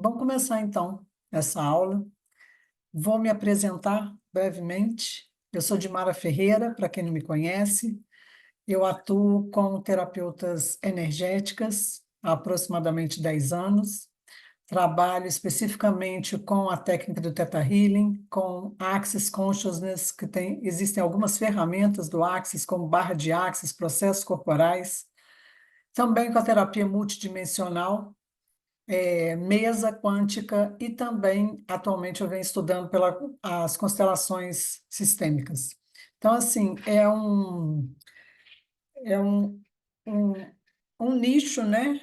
Vamos começar então essa aula. Vou me apresentar brevemente. Eu sou Dimara Ferreira, para quem não me conhece. Eu atuo com terapeutas energéticas há aproximadamente 10 anos. Trabalho especificamente com a técnica do Theta Healing, com Access Consciousness, existem algumas ferramentas do Access, como barra de Access, processos corporais. Também com a terapia multidimensional, mesa quântica e também, atualmente, eu venho estudando as constelações sistêmicas. Então, assim, é um, um nicho, né,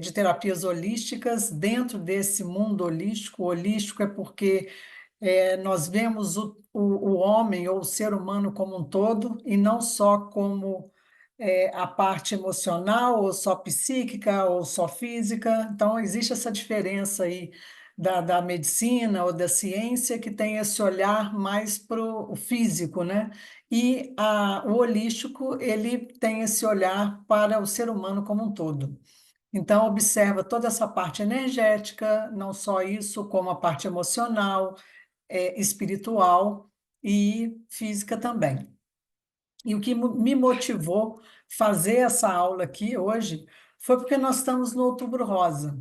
de terapias holísticas dentro desse mundo holístico. O holístico é porque nós vemos o homem ou o ser humano como um todo e não só como a parte emocional, ou só psíquica, ou só física. Então, existe essa diferença aí da medicina ou da ciência que tem esse olhar mais para o físico, né? E o holístico, ele tem esse olhar para o ser humano como um todo. Então, observa toda essa parte energética, não só isso, como a parte emocional, espiritual e física também. E o que me motivou fazer essa aula aqui hoje foi porque nós estamos no Outubro Rosa.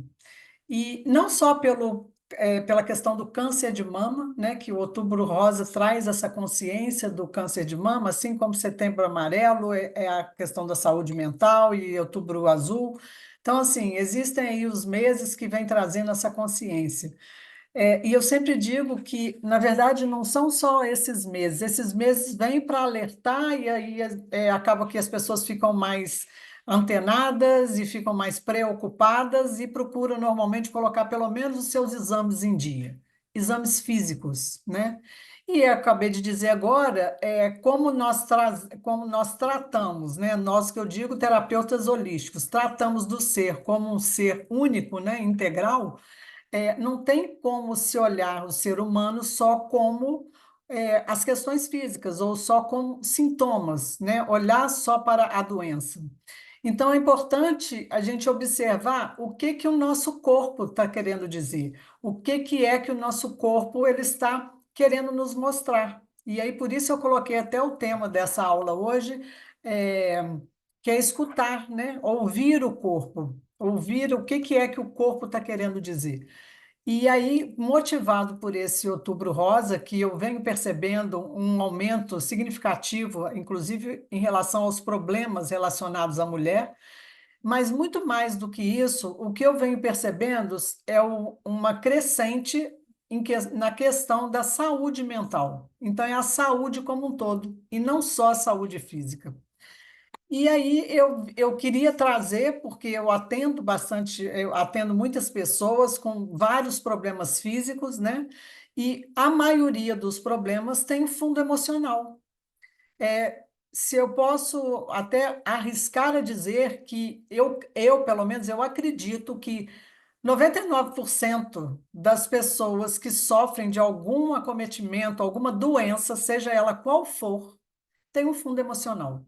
E não só pela questão do câncer de mama, né, que o Outubro Rosa traz essa consciência do câncer de mama, assim como Setembro Amarelo é a questão da saúde mental e Outubro Azul. Então, assim, existem aí os meses que vêm trazendo essa consciência. E eu sempre digo que, na verdade, não são só esses meses vêm para alertar, e aí acaba que as pessoas ficam mais antenadas e ficam mais preocupadas e procuram normalmente colocar pelo menos os seus exames em dia, exames físicos, né? E eu acabei de dizer agora como nós tratamos, né? Nós que eu digo terapeutas holísticos, tratamos do ser como um ser único, né? Integral. Não tem como se olhar o ser humano só como as questões físicas ou só como sintomas, né? Olhar só para a doença. Então, é importante a gente observar o que que o nosso corpo está querendo dizer, o que que é que o nosso corpo ele está querendo nos mostrar. E aí, por isso eu coloquei até o tema dessa aula hoje, é, que é escutar, né? Ouvir o corpo, ouvir o que que é que o corpo está querendo dizer. E aí, motivado por esse Outubro Rosa, que eu venho percebendo um aumento significativo, inclusive em relação aos problemas relacionados à mulher, mas muito mais do que isso, o que eu venho percebendo é uma crescente na questão da saúde mental. Então, é a saúde como um todo, e não só a saúde física. E aí eu queria trazer, porque eu atendo bastante, eu atendo muitas pessoas com vários problemas físicos, né? E a maioria dos problemas tem fundo emocional. Se eu posso até arriscar a dizer que pelo menos, eu acredito que 99% das pessoas que sofrem de algum acometimento, alguma doença, seja ela qual for, tem um fundo emocional.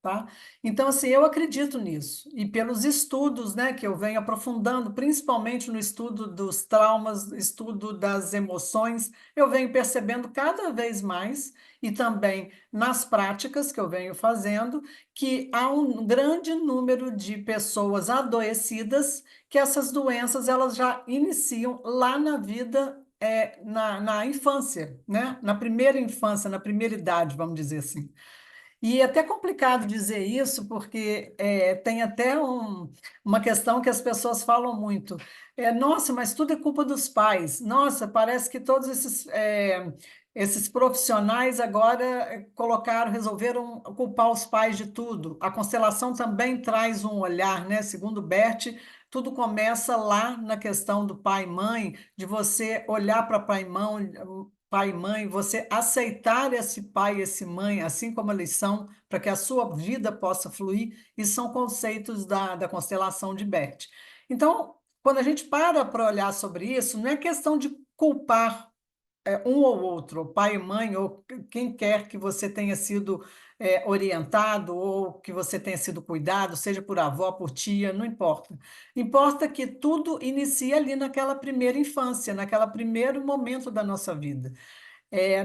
Tá? Então, assim, eu acredito nisso. E pelos estudos, né, que eu venho aprofundando, principalmente no estudo dos traumas, estudo das emoções, eu venho percebendo cada vez mais, e também nas práticas que eu venho fazendo, que há um grande número de pessoas adoecidas que essas doenças elas já iniciam lá na vida, na infância, né? Na primeira infância, na primeira idade, vamos dizer assim. E é até complicado dizer isso, porque tem até uma questão que as pessoas falam muito. Nossa, mas tudo é culpa dos pais. Nossa, parece que todos esses profissionais agora resolveram culpar os pais de tudo. A constelação também traz um olhar, né? Segundo Bert, tudo começa lá na questão do pai e mãe, de você olhar para pai e mãe, você aceitar esse pai e esse mãe, assim como eles são, para que a sua vida possa fluir, e são conceitos da constelação de Bert. Então, quando a gente para olhar sobre isso, não é questão de culpar um ou outro, pai e mãe, ou quem quer que você tenha sido orientado, ou que você tenha sido cuidado, seja por avó, por tia, não importa. Importa que tudo inicia ali naquela primeira infância, naquele primeiro momento da nossa vida.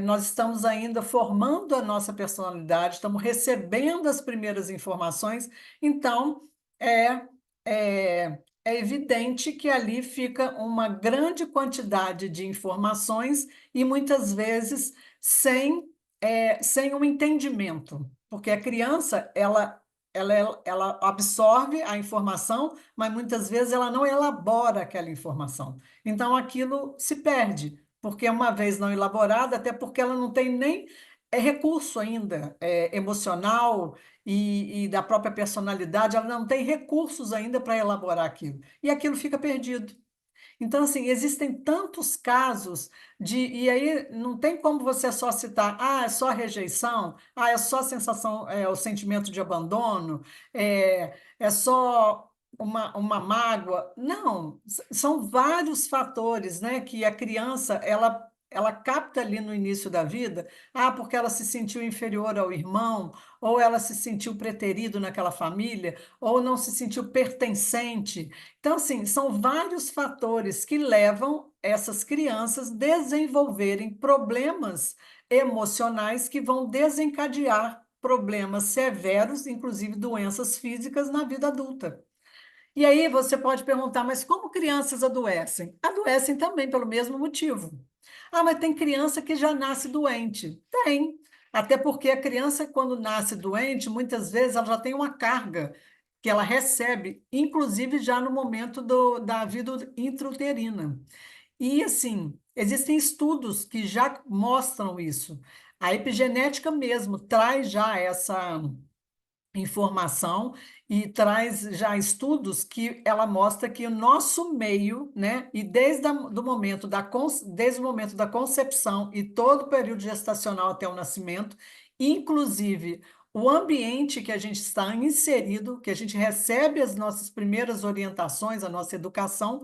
Nós estamos ainda formando a nossa personalidade, estamos recebendo as primeiras informações, então é, é evidente que ali fica uma grande quantidade de informações e muitas vezes sem um entendimento, porque a criança ela absorve a informação, mas muitas vezes ela não elabora aquela informação. Então aquilo se perde porque uma vez não elaborada, até porque ela não tem nem recurso ainda emocional e da própria personalidade, ela não tem recursos ainda para elaborar aquilo. E aquilo fica perdido. Então, assim, existem tantos casos e aí não tem como você só citar, é só rejeição, é só a sensação, o sentimento de abandono, é só uma mágoa. Não, são vários fatores, né, que a criança, ela capta ali no início da vida, porque ela se sentiu inferior ao irmão, ou ela se sentiu preterido naquela família, ou não se sentiu pertencente. Então, assim, são vários fatores que levam essas crianças a desenvolverem problemas emocionais que vão desencadear problemas severos, inclusive doenças físicas na vida adulta. E aí você pode perguntar, mas como crianças adoecem? Adoecem também pelo mesmo motivo. Mas tem criança que já nasce doente. Tem. Até porque a criança, quando nasce doente, muitas vezes ela já tem uma carga que ela recebe, inclusive já no momento da vida intrauterina. E assim, existem estudos que já mostram isso. A epigenética mesmo traz já essa informação e traz já estudos que ela mostra que o nosso meio, né, e do momento desde o momento da concepção e todo o período gestacional até o nascimento, inclusive o ambiente que a gente está inserido, que a gente recebe as nossas primeiras orientações, a nossa educação,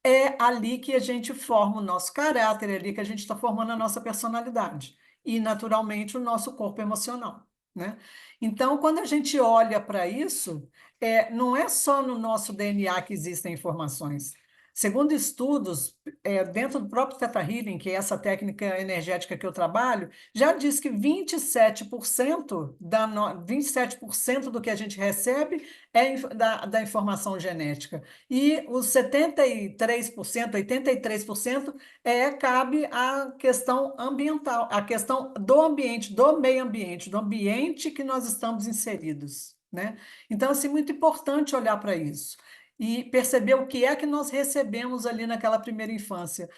é ali que a gente forma o nosso caráter, é ali que a gente está formando a nossa personalidade e, naturalmente, o nosso corpo emocional, né? Então, quando a gente olha para isso, não é só no nosso DNA que existem informações. Segundo estudos, dentro do próprio Theta Healing, que é essa técnica energética que eu trabalho, já diz que 27% do que a gente recebe da informação genética. E os 73%, 83% cabe à questão ambiental, à questão do ambiente, do ambiente que nós estamos inseridos, né? Então, assim, muito importante olhar para isso e perceber o que é que nós recebemos ali naquela primeira infância.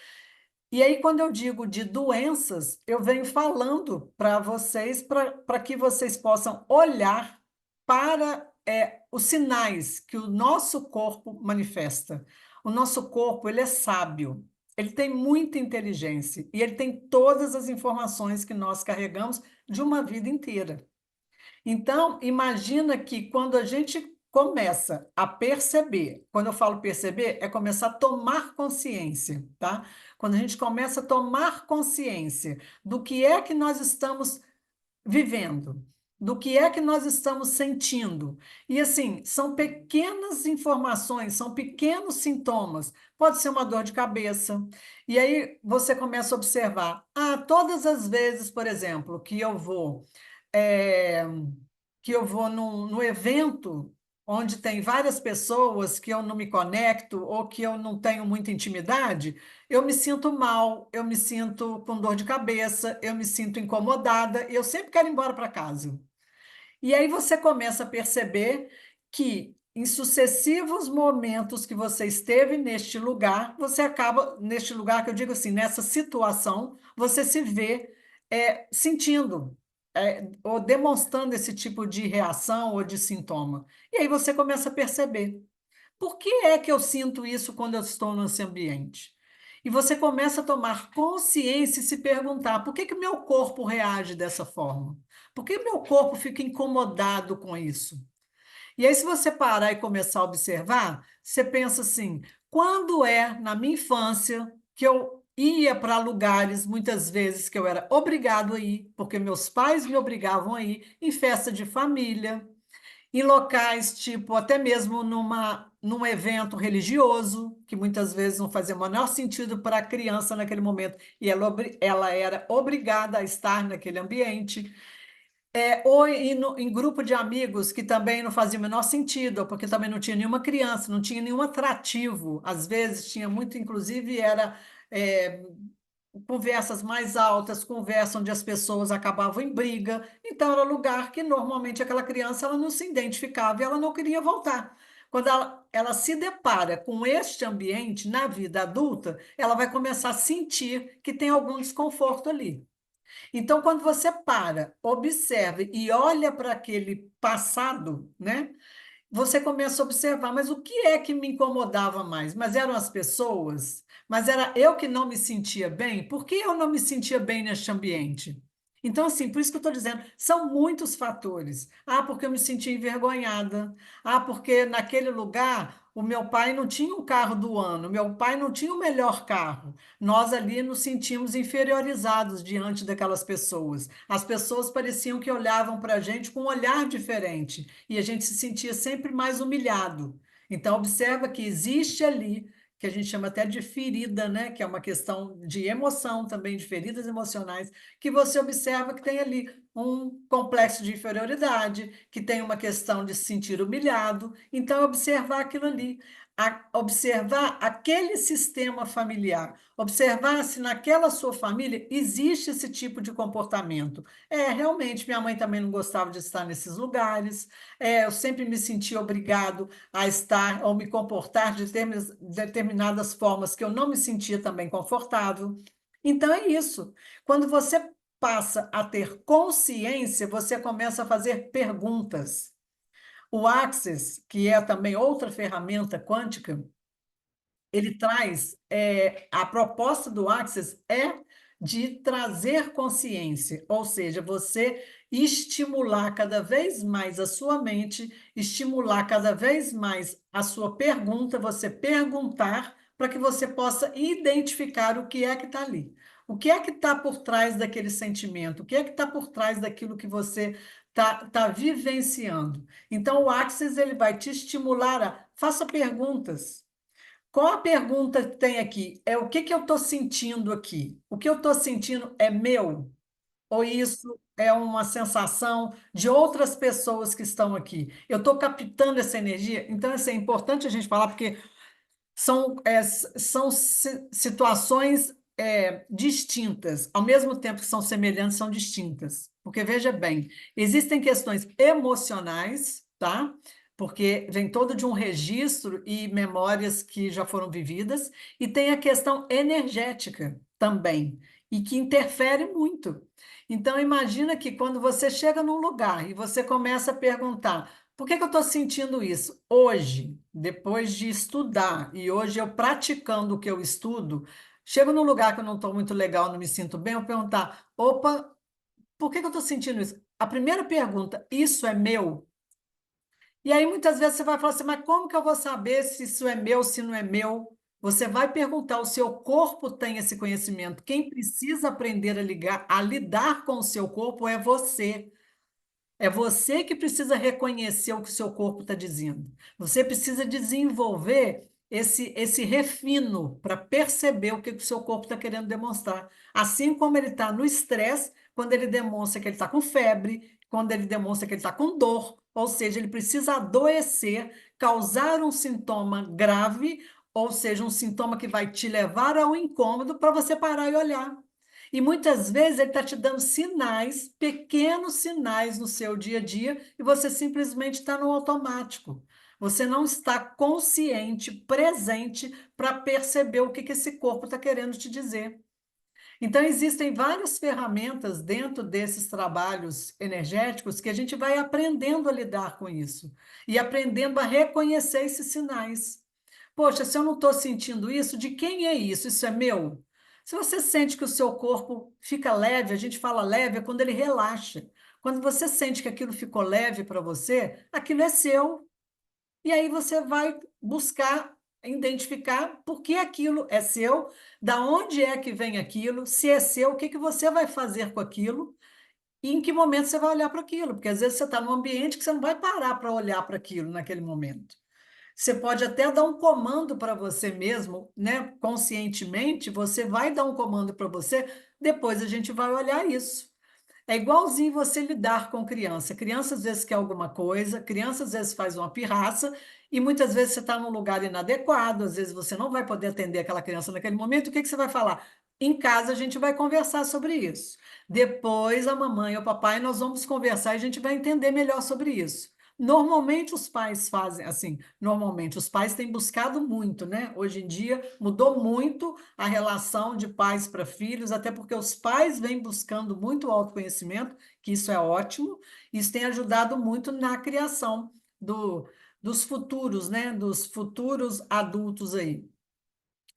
E aí, quando eu digo de doenças, eu venho falando para vocês, para que vocês possam olhar para os sinais que o nosso corpo manifesta. O nosso corpo, ele é sábio, ele tem muita inteligência e ele tem todas as informações que nós carregamos de uma vida inteira. Então, imagina que quando a gente começa a perceber, quando eu falo perceber, é começar a tomar consciência, tá? Quando a gente começa a tomar consciência do que é que nós estamos vivendo, do que é que nós estamos sentindo. E assim, são pequenas informações, são pequenos sintomas. Pode ser uma dor de cabeça. E aí você começa a observar, todas as vezes, por exemplo, é, que eu vou no evento onde tem várias pessoas que eu não me conecto ou que eu não tenho muita intimidade, eu me sinto mal, eu me sinto com dor de cabeça, eu me sinto incomodada e eu sempre quero ir embora para casa. E aí você começa a perceber que em sucessivos momentos que você esteve neste lugar, você acaba, neste lugar que eu digo assim, nessa situação, você se vê sentindo, ou demonstrando esse tipo de reação ou de sintoma. E aí você começa a perceber. Por que é que eu sinto isso quando eu estou nesse ambiente? E você começa a tomar consciência e se perguntar: por que que o meu corpo reage dessa forma? Por que o meu corpo fica incomodado com isso? E aí, se você parar e começar a observar, você pensa assim: quando na minha infância, que eu ia para lugares, muitas vezes, que eu era obrigado a ir, porque meus pais me obrigavam a ir, em festa de família, em locais, tipo, até mesmo num evento religioso, que muitas vezes não fazia o menor sentido para a criança naquele momento, e ela era obrigada a estar naquele ambiente. Ou em grupo de amigos que também não fazia o menor sentido, porque também não tinha nenhuma criança, não tinha nenhum atrativo. Às vezes tinha muito, inclusive, era é, conversas mais altas, conversa onde as pessoas acabavam em briga. Então, era lugar que normalmente aquela criança ela não se identificava e ela não queria voltar. Quando ela se depara com este ambiente na vida adulta, ela vai começar a sentir que tem algum desconforto ali. Então, quando você para, observa e olha para aquele passado, né? Você começa a observar, mas o que é que me incomodava mais? Mas eram as pessoas? Mas era eu que não me sentia bem? Por que eu não me sentia bem neste ambiente? Então, assim, por isso que eu estou dizendo, são muitos fatores. Ah, porque eu me sentia envergonhada. Ah, porque naquele lugar o meu pai não tinha um carro do ano, meu pai não tinha o melhor carro. Nós ali nos sentimos inferiorizados diante daquelas pessoas. As pessoas pareciam que olhavam para a gente com um olhar diferente e a gente se sentia sempre mais humilhado. Então, observa que existe ali, que a gente chama até de ferida, né? Que é uma questão de emoção também, de feridas emocionais, que você observa que tem ali um complexo de inferioridade, que tem uma questão de se sentir humilhado. Então, observar aquilo ali, observar aquele sistema familiar, observar se naquela sua família existe esse tipo de comportamento. Realmente, minha mãe também não gostava de estar nesses lugares. Eu sempre me senti obrigado a estar ou me comportar de determinadas formas que eu não me sentia também confortável. Então é isso. Quando você passa a ter consciência, você começa a fazer perguntas. O Access, que é também outra ferramenta quântica, ele traz, a proposta do Access é de trazer consciência, ou seja, você estimular cada vez mais a sua mente, estimular cada vez mais a sua pergunta, você perguntar para que você possa identificar o que é que está ali. O que é que está por trás daquele sentimento? O que é que está por trás daquilo que você está vivenciando? Então, o Access ele vai te estimular a faça perguntas. Qual a pergunta que tem aqui? É o que que eu estou sentindo aqui? O que eu estou sentindo é meu? Ou isso é uma sensação de outras pessoas que estão aqui? Eu estou captando essa energia? Então, isso é importante a gente falar, porque são situações distintas, ao mesmo tempo que são semelhantes, são distintas. Porque, veja bem, existem questões emocionais, tá? Porque vem todo de um registro e memórias que já foram vividas, e tem a questão energética também, e que interfere muito. Então, imagina que quando você chega num lugar e você começa a perguntar. Por que que eu estou sentindo isso? Hoje, depois de estudar, e hoje eu praticando o que eu estudo, chego num lugar que eu não estou muito legal, não me sinto bem, eu perguntar: opa, por que que eu estou sentindo isso? A primeira pergunta, isso é meu? E aí muitas vezes você vai falar assim, mas como que eu vou saber se isso é meu, se não é meu? Você vai perguntar, o seu corpo tem esse conhecimento. Quem precisa aprender a lidar com o seu corpo é você. É você que precisa reconhecer o que o seu corpo está dizendo. Você precisa desenvolver esse refino para perceber o que o seu corpo está querendo demonstrar. Assim como ele está no estresse, quando ele demonstra que ele está com febre, quando ele demonstra que ele está com dor, ou seja, ele precisa adoecer, causar um sintoma grave, ou seja, um sintoma que vai te levar ao incômodo para você parar e olhar. E muitas vezes ele está te dando sinais, pequenos sinais no seu dia a dia, e você simplesmente está no automático. Você não está consciente, presente, para perceber o que que esse corpo está querendo te dizer. Então, existem várias ferramentas dentro desses trabalhos energéticos que a gente vai aprendendo a lidar com isso e aprendendo a reconhecer esses sinais. Poxa, se eu não estou sentindo isso, de quem é isso? Isso é meu? Se você sente que o seu corpo fica leve, a gente fala leve é quando ele relaxa. Quando você sente que aquilo ficou leve para você, aquilo é seu. E aí você vai buscar identificar por que aquilo é seu, da onde é que vem aquilo, se é seu, o que que você vai fazer com aquilo e em que momento você vai olhar para aquilo, porque às vezes você está num ambiente que você não vai parar para olhar para aquilo naquele momento. Você pode até dar um comando para você mesmo, né? Conscientemente, você vai dar um comando para você, depois a gente vai olhar isso. É igualzinho você lidar com criança. Criança às vezes quer alguma coisa, criança às vezes faz uma pirraça, e muitas vezes você está num lugar inadequado, às vezes você não vai poder atender aquela criança naquele momento. O que que você vai falar? Em casa a gente vai conversar sobre isso. Depois a mamãe ou o papai nós vamos conversar e a gente vai entender melhor sobre isso. Normalmente os pais fazem assim, normalmente os pais têm buscado muito, né? Hoje em dia mudou muito a relação de pais para filhos, até porque os pais vêm buscando muito autoconhecimento, que isso é ótimo, isso tem ajudado muito na criação dos futuros, né? Dos futuros adultos aí.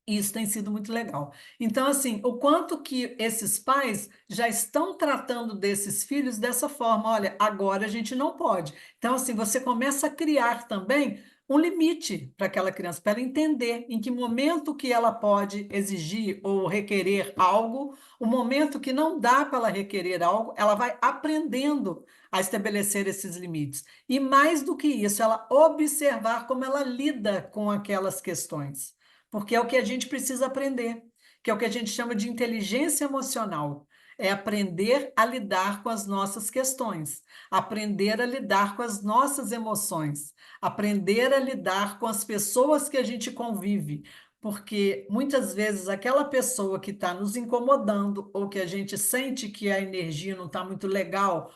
Isso tem sido muito legal. Então, assim, o quanto que esses pais já estão tratando desses filhos dessa forma, olha, agora a gente não pode. Então, assim, você começa a criar também um limite para aquela criança, para ela entender em que momento que ela pode exigir ou requerer algo, o momento que não dá para ela requerer algo, ela vai aprendendo a estabelecer esses limites. E mais do que isso, ela observar como ela lida com aquelas questões, porque é o que a gente precisa aprender, que é o que a gente chama de inteligência emocional. É aprender a lidar com as nossas questões, aprender a lidar com as nossas emoções, aprender a lidar com as pessoas que a gente convive, porque muitas vezes aquela pessoa que está nos incomodando, ou que a gente sente que a energia não está muito legal,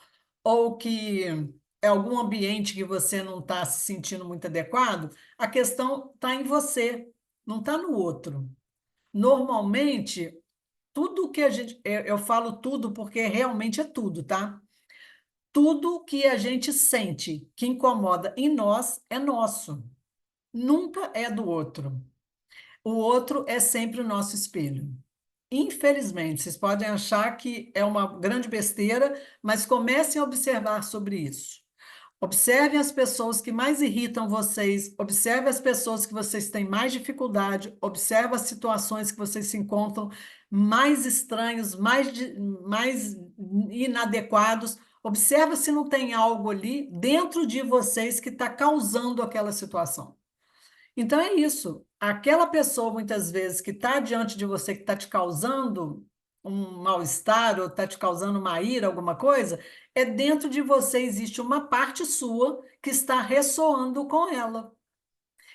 ou que é algum ambiente que você não está se sentindo muito adequado, a questão está em você, não está no outro. Normalmente, tudo que a gente. Eu falo tudo porque realmente é tudo, tá? Tudo que a gente sente que incomoda em nós é nosso, nunca é do outro. O outro é sempre o nosso espelho. Infelizmente, vocês podem achar que é uma grande besteira, mas comecem a observar sobre isso. Observem as pessoas que mais irritam vocês, observe as pessoas que vocês têm mais dificuldade, observe as situações que vocês se encontram mais estranhos, mais inadequados. Observe se não tem algo ali dentro de vocês que está causando aquela situação. Então é isso. Aquela pessoa, muitas vezes, que está diante de você, que está te causando um mal-estar ou está te causando uma ira, alguma coisa, é dentro de você existe uma parte sua que está ressoando com ela,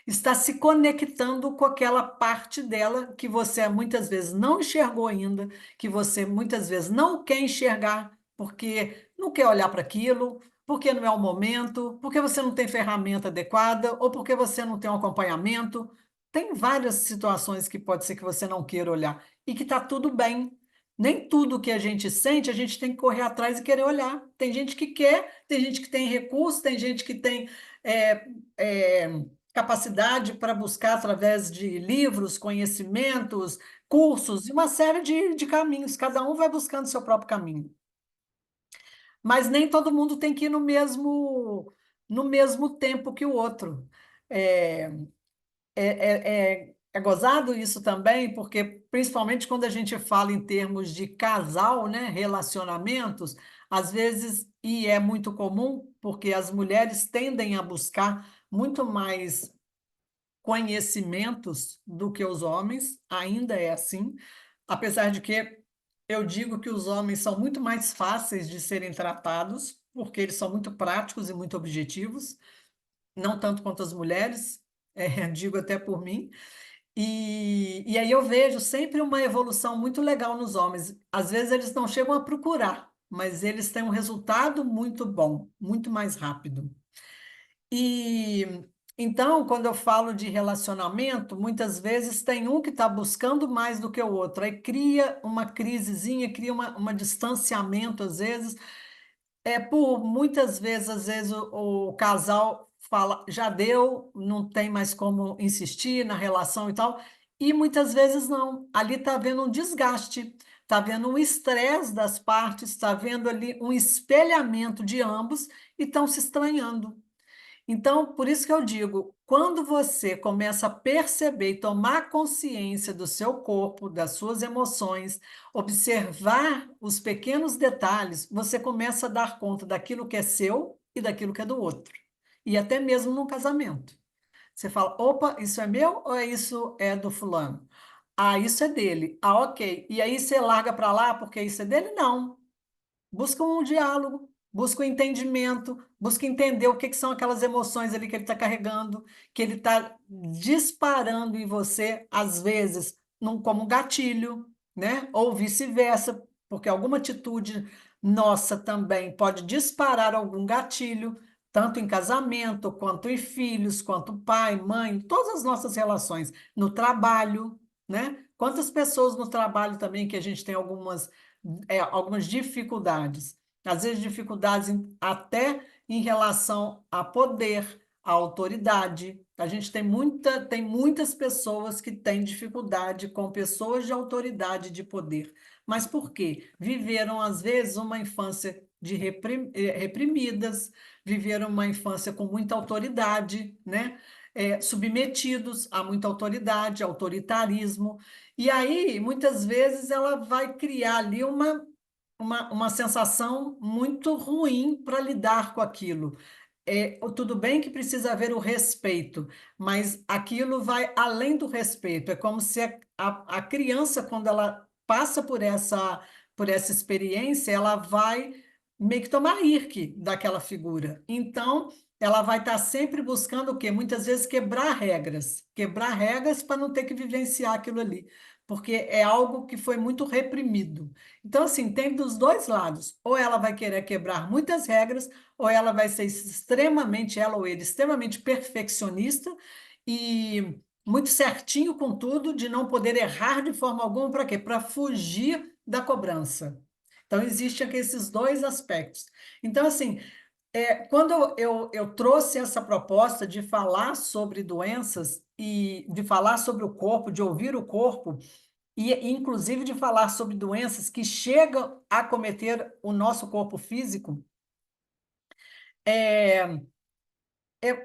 está se conectando com aquela parte dela que você muitas vezes não enxergou ainda, que você muitas vezes não quer enxergar, porque não quer olhar para aquilo, porque não é o momento, porque você não tem ferramenta adequada, ou porque você não tem um acompanhamento. Tem várias situações que pode ser que você não queira olhar e que está tudo bem. Nem tudo que a gente sente, a gente tem que correr atrás e querer olhar. Tem gente que quer, tem gente que tem recurso, tem gente que tem é, é, capacidade para buscar através de livros, conhecimentos, cursos e uma série de caminhos. Cada um vai buscando seu próprio caminho. Mas nem todo mundo tem que ir no mesmo tempo que o outro. É, é gozado isso também, porque principalmente quando a gente fala em termos de casal, né, relacionamentos, às vezes, e é muito comum, porque as mulheres tendem a buscar muito mais conhecimentos do que os homens, ainda é assim, apesar de que eu digo que os homens são muito mais fáceis de serem tratados, porque eles são muito práticos e muito objetivos, não tanto quanto as mulheres, digo até por mim. E aí eu vejo sempre uma evolução muito legal nos homens. Às vezes eles não chegam a procurar, mas eles têm um resultado muito bom, muito mais rápido. E então, quando eu falo de relacionamento, muitas vezes tem um que está buscando mais do que o outro. Aí cria uma crisezinha, cria uma distanciamento, às vezes. Por muitas vezes, às vezes, o casal fala, já deu, não tem mais como insistir na relação e tal. E muitas vezes não. Ali está havendo um desgaste, está havendo um estresse das partes, está havendo ali um espelhamento de ambos e estão se estranhando. Então, por isso que eu digo, quando você começa a perceber e tomar consciência do seu corpo, das suas emoções, observar os pequenos detalhes, você começa a dar conta daquilo que é seu e daquilo que é do outro. E até mesmo no casamento. Você fala, opa, isso é meu ou isso é do fulano? Ah, isso é dele. Ah, ok. E aí você larga para lá porque isso é dele? Não. Busca um diálogo, busca um entendimento, busca entender o que são aquelas emoções ali que ele está carregando, que ele está disparando em você, às vezes, como um gatilho, né? Ou vice-versa, porque alguma atitude nossa também pode disparar algum gatilho, tanto em casamento, quanto em filhos, quanto pai, mãe, todas as nossas relações, no trabalho, né? Quantas pessoas no trabalho também que a gente tem algumas dificuldades. Às vezes, dificuldades até em relação a poder, a autoridade. A gente tem muitas pessoas que têm dificuldade com pessoas de autoridade, de poder. Mas por quê? Viveram, às vezes, uma infância reprimidas, viveram uma infância com muita autoridade, né? Submetidos a muita autoridade, autoritarismo. E aí, muitas vezes, ela vai criar ali uma sensação muito ruim para lidar com aquilo. Tudo bem que precisa haver o respeito, mas aquilo vai além do respeito. É como se a criança, quando ela passa por essa experiência, ela vai meio que tomar irque daquela figura. Então, ela vai estar sempre buscando o quê? Muitas vezes quebrar regras para não ter que vivenciar aquilo ali, porque é algo que foi muito reprimido. Então, assim, tem dos dois lados. Ou ela vai querer quebrar muitas regras, ou ela vai ser extremamente, ela ou ele, extremamente perfeccionista e muito certinho com tudo, de não poder errar de forma alguma, para quê? Para fugir da cobrança. Então, existem aqui esses dois aspectos. Então, assim, quando eu trouxe essa proposta de falar sobre doenças e de falar sobre o corpo, de ouvir o corpo, e inclusive de falar sobre doenças que chegam a cometer o nosso corpo físico, é,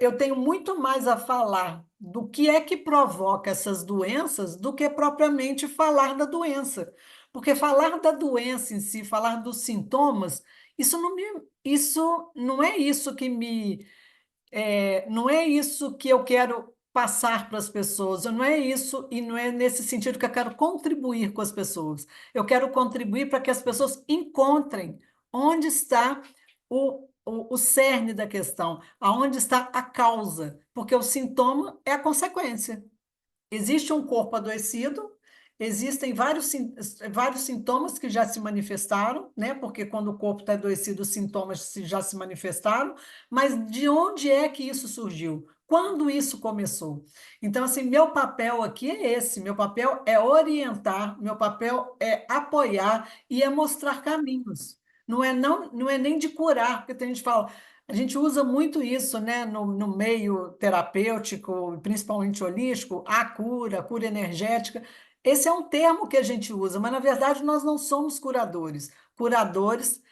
eu tenho muito mais a falar do que é que provoca essas doenças do que propriamente falar da doença. Porque falar da doença em si, falar dos sintomas, isso não é isso que me não é isso que eu quero passar para as pessoas, não é isso, e não é nesse sentido que eu quero contribuir com as pessoas. Eu quero contribuir para que as pessoas encontrem onde está o cerne da questão, aonde está a causa, porque o sintoma é a consequência. Existe um corpo adoecido, existem vários sintomas que já se manifestaram, né? Porque quando o corpo está adoecido, os sintomas já se manifestaram, mas de onde é que isso surgiu? Quando isso começou? Então, assim, meu papel aqui é esse: meu papel é orientar, meu papel é apoiar e é mostrar caminhos. Não é nem de curar, porque tem gente que fala, a gente usa muito isso, né, no meio terapêutico, principalmente holístico, a cura energética. Esse é um termo que a gente usa, mas na verdade nós não somos curadores. Curadores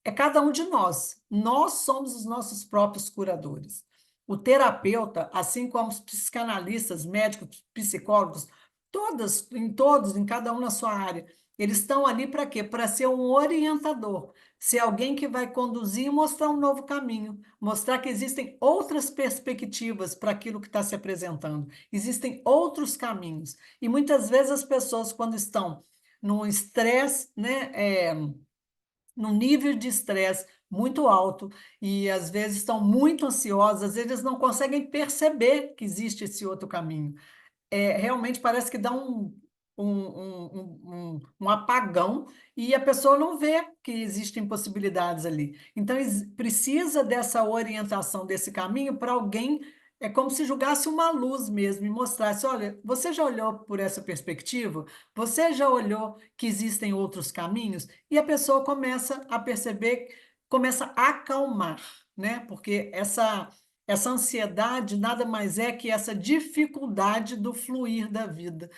é cada um de nós. Nós somos os nossos próprios curadores. O terapeuta, assim como os psicanalistas, médicos, psicólogos, em cada um na sua área, eles estão ali para quê? Para ser um orientador, ser alguém que vai conduzir e mostrar um novo caminho, mostrar que existem outras perspectivas para aquilo que está se apresentando, existem outros caminhos. E muitas vezes as pessoas, quando estão num estresse, né, num nível de estresse muito alto e às vezes estão muito ansiosas, às vezes não conseguem perceber que existe esse outro caminho. Realmente parece que dá um apagão e a pessoa não vê que existem possibilidades ali. Então, precisa dessa orientação, desse caminho para alguém. É como se jogasse uma luz mesmo e mostrasse: olha, você já olhou por essa perspectiva? Você já olhou que existem outros caminhos? E a pessoa começa a perceber, começa a acalmar, né? Porque essa ansiedade nada mais é que essa dificuldade do fluir da vida.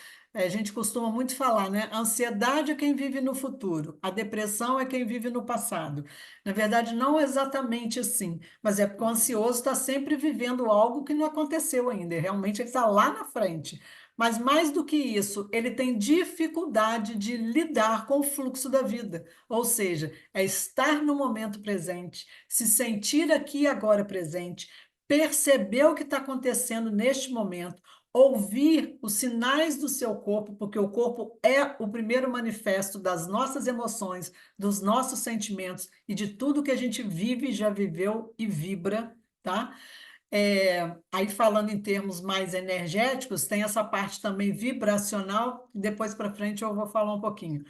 A gente costuma muito falar, né? A ansiedade é quem vive no futuro, a depressão é quem vive no passado. Na verdade, não é exatamente assim, mas é porque o ansioso está sempre vivendo algo que não aconteceu ainda, e realmente ele está lá na frente. Mas mais do que isso, ele tem dificuldade de lidar com o fluxo da vida, ou seja, é estar no momento presente, se sentir aqui e agora presente, perceber o que está acontecendo neste momento, ouvir os sinais do seu corpo, porque o corpo é o primeiro manifesto das nossas emoções, dos nossos sentimentos e de tudo que a gente vive, já viveu e vibra, tá? Aí falando em termos mais energéticos, tem essa parte também vibracional, depois para frente eu vou falar um pouquinho.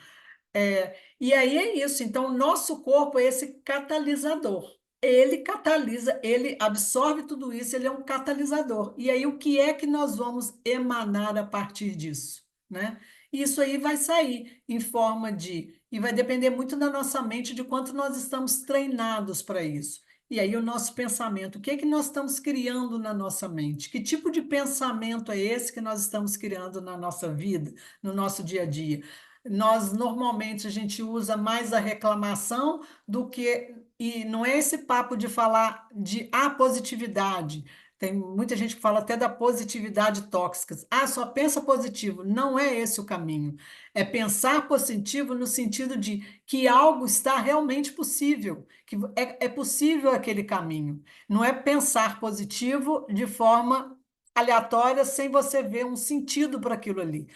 E aí é isso. Então, o nosso corpo é esse catalisador. Ele catalisa, ele absorve tudo isso, ele é um catalisador. E aí, o que é que nós vamos emanar a partir disso, né? Isso aí vai sair em forma de. E vai depender muito da nossa mente, de quanto nós estamos treinados para isso. E aí, o nosso pensamento, o que é que nós estamos criando na nossa mente? Que tipo de pensamento é esse que nós estamos criando na nossa vida, no nosso dia a dia? Nós normalmente a gente usa mais a reclamação do que e não é esse papo de falar de apositividade. Tem muita gente que fala até da positividade tóxica. Ah, só pensa positivo. Não é esse o caminho. É pensar positivo no sentido de que algo está realmente possível, que é possível aquele caminho. Não é pensar positivo de forma aleatória, sem você ver um sentido para aquilo ali.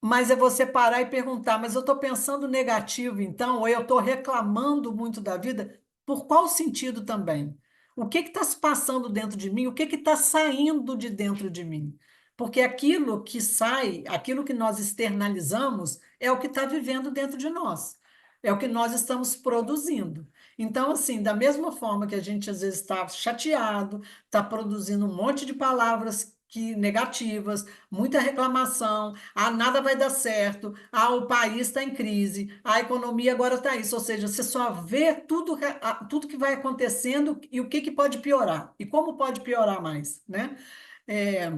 Mas é você parar e perguntar, mas eu estou pensando negativo, então, ou eu estou reclamando muito da vida, por qual sentido também? O que está se passando dentro de mim? O que está saindo de dentro de mim? Porque aquilo que sai, aquilo que nós externalizamos, é o que está vivendo dentro de nós, é o que nós estamos produzindo. Então, assim, da mesma forma que a gente às vezes está chateado, está produzindo um monte de palavras negativas, muita reclamação, ah, nada vai dar certo, ah, o país está em crise, a economia agora está isso, ou seja, você só vê tudo, tudo que vai acontecendo e o que, que pode piorar, e como pode piorar mais, né? É,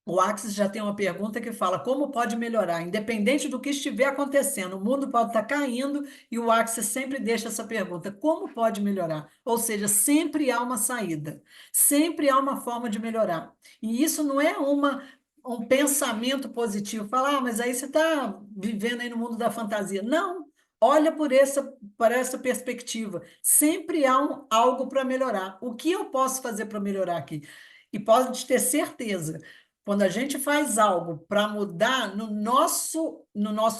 o Axis já tem uma pergunta que fala como pode melhorar, independente do que estiver acontecendo, o mundo pode estar caindo e o Axis sempre deixa essa pergunta, como pode melhorar? Ou seja, sempre há uma saída, sempre há uma forma de melhorar. E isso não é um pensamento positivo, falar, ah, mas aí você está vivendo aí no mundo da fantasia. Não, olha por essa perspectiva, sempre há algo para melhorar. O que eu posso fazer para melhorar aqui? E pode ter certeza, quando a gente faz algo para mudar no nosso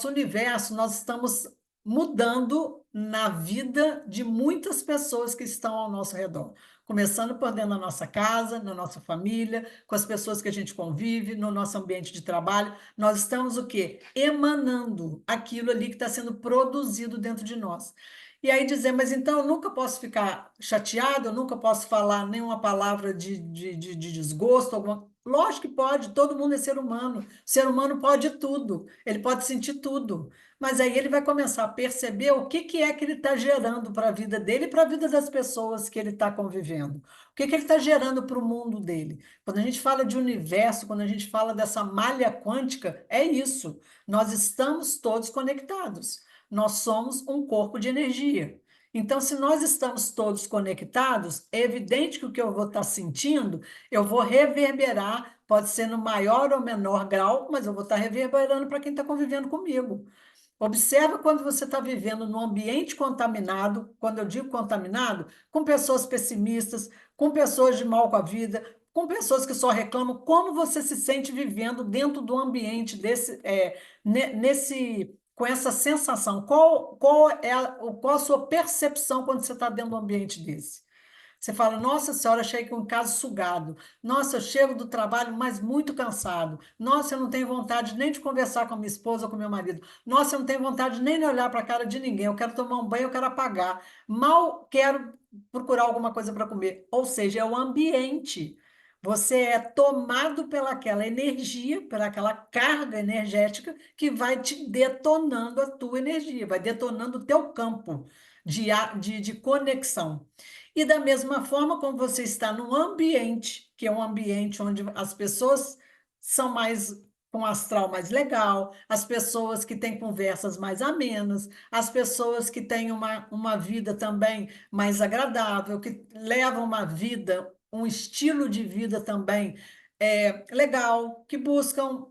universo, nós estamos mudando na vida de muitas pessoas que estão ao nosso redor. Começando por dentro da nossa casa, na nossa família, com as pessoas que a gente convive, no nosso ambiente de trabalho. Nós estamos o quê? Emanando aquilo ali que está sendo produzido dentro de nós. E aí dizer, mas então eu nunca posso ficar chateado, eu nunca posso falar nenhuma palavra de desgosto, alguma. Lógico que pode, todo mundo é ser humano. O ser humano pode tudo, ele pode sentir tudo. Mas aí ele vai começar a perceber o que, que é que ele está gerando para a vida dele e para a vida das pessoas que ele está convivendo. O que, que ele está gerando para o mundo dele. Quando a gente fala de universo, quando a gente fala dessa malha quântica, é isso. Nós estamos todos conectados. Nós somos um corpo de energia. Então, se nós estamos todos conectados, é evidente que o que eu vou estar sentindo, eu vou reverberar, pode ser no maior ou menor grau, mas eu vou estar reverberando para quem está convivendo comigo. Observa quando você está vivendo num ambiente contaminado, quando eu digo contaminado, com pessoas pessimistas, com pessoas de mal com a vida, com pessoas que só reclamam, como você se sente vivendo dentro do ambiente desse, com essa sensação? Qual a sua percepção quando você está dentro de um ambiente desse? Você fala, nossa senhora, achei que um caso sugado. Nossa, eu chego do trabalho, mas muito cansado. Nossa, eu não tenho vontade nem de conversar com a minha esposa ou com meu marido. Nossa, eu não tenho vontade nem de olhar para a cara de ninguém. Eu quero tomar um banho, eu quero apagar. Mal quero procurar alguma coisa para comer. Ou seja, é o ambiente. Você é tomado pelaquela energia, pelaquela carga energética que vai te detonando a tua energia, vai detonando o teu campo de conexão. E da mesma forma, como você está num ambiente, que é um ambiente onde as pessoas são mais com astral mais legal, as pessoas que têm conversas mais amenas, as pessoas que têm uma vida também mais agradável, que levam uma vida, um estilo de vida também legal, que buscam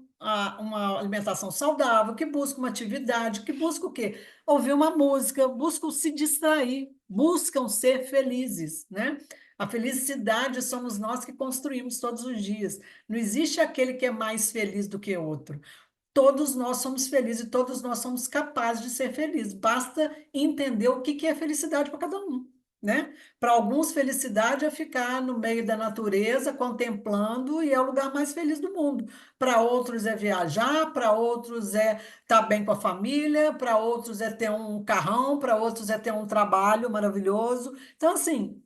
uma alimentação saudável, que buscam uma atividade, que buscam o quê? Ouvir uma música, buscam se distrair, buscam ser felizes, né? A felicidade somos nós que construímos todos os dias. Não existe aquele que é mais feliz do que outro. Todos nós somos felizes e todos nós somos capazes de ser felizes. Basta entender o que é felicidade para cada um, né? Para alguns, felicidade é ficar no meio da natureza, contemplando, e é o lugar mais feliz do mundo. Para outros é viajar, para outros é estar bem com a família, para outros é ter um carrão, para outros é ter um trabalho maravilhoso. Então, assim,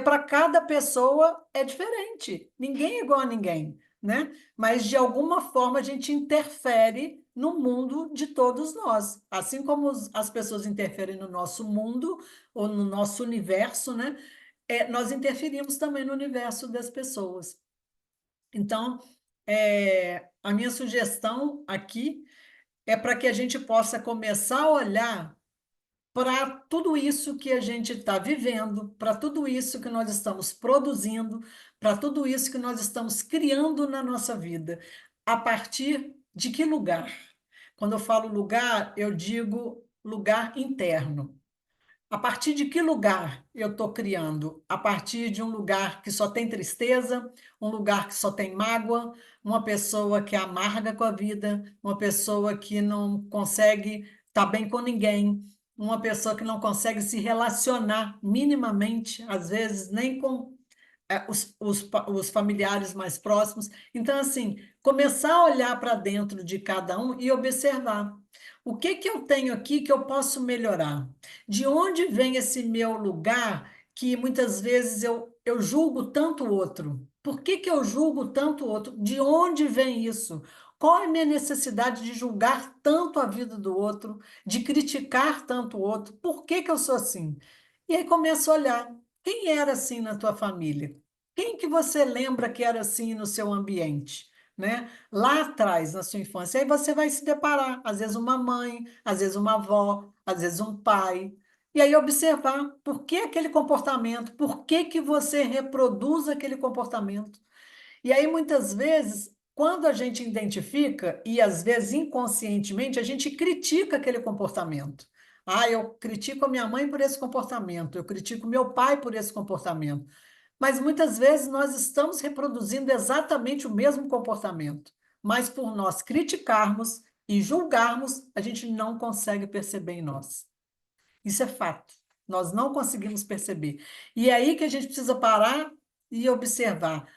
para cada pessoa é diferente. Ninguém é igual a ninguém, né? Mas de alguma forma a gente interfere no mundo de todos nós. Assim como as pessoas interferem no nosso mundo ou no nosso universo, né? Nós interferimos também no universo das pessoas. Então, a minha sugestão aqui é para que a gente possa começar a olhar para tudo isso que a gente está vivendo, para tudo isso que nós estamos produzindo, para tudo isso que nós estamos criando na nossa vida. A partir de que lugar? Quando eu falo lugar, eu digo lugar interno. A partir de que lugar eu estou criando? A partir de um lugar que só tem tristeza, um lugar que só tem mágoa, uma pessoa que é amarga com a vida, uma pessoa que não consegue estar bem com ninguém, uma pessoa que não consegue se relacionar minimamente, às vezes nem com os familiares mais próximos. Então, assim, começar a olhar para dentro de cada um e observar. O que que eu tenho aqui que eu posso melhorar? De onde vem esse meu lugar que muitas vezes eu julgo tanto o outro? Por que que eu julgo tanto o outro? De onde vem isso? Qual é a minha necessidade de julgar tanto a vida do outro, de criticar tanto o outro? Por que que eu sou assim? E aí começo a olhar. Quem era assim na tua família? Quem que você lembra que era assim no seu ambiente? Né? Lá atrás, na sua infância, aí você vai se deparar, às vezes uma mãe, às vezes uma avó, às vezes um pai, e aí observar por que aquele comportamento, por que que você reproduz aquele comportamento. E aí, muitas vezes, quando a gente identifica, e às vezes inconscientemente, a gente critica aquele comportamento. Ah, eu critico a minha mãe por esse comportamento, eu critico meu pai por esse comportamento. Mas muitas vezes nós estamos reproduzindo exatamente o mesmo comportamento. Mas por nós criticarmos e julgarmos, a gente não consegue perceber em nós. Isso é fato. Nós não conseguimos perceber. E é aí que a gente precisa parar e observar.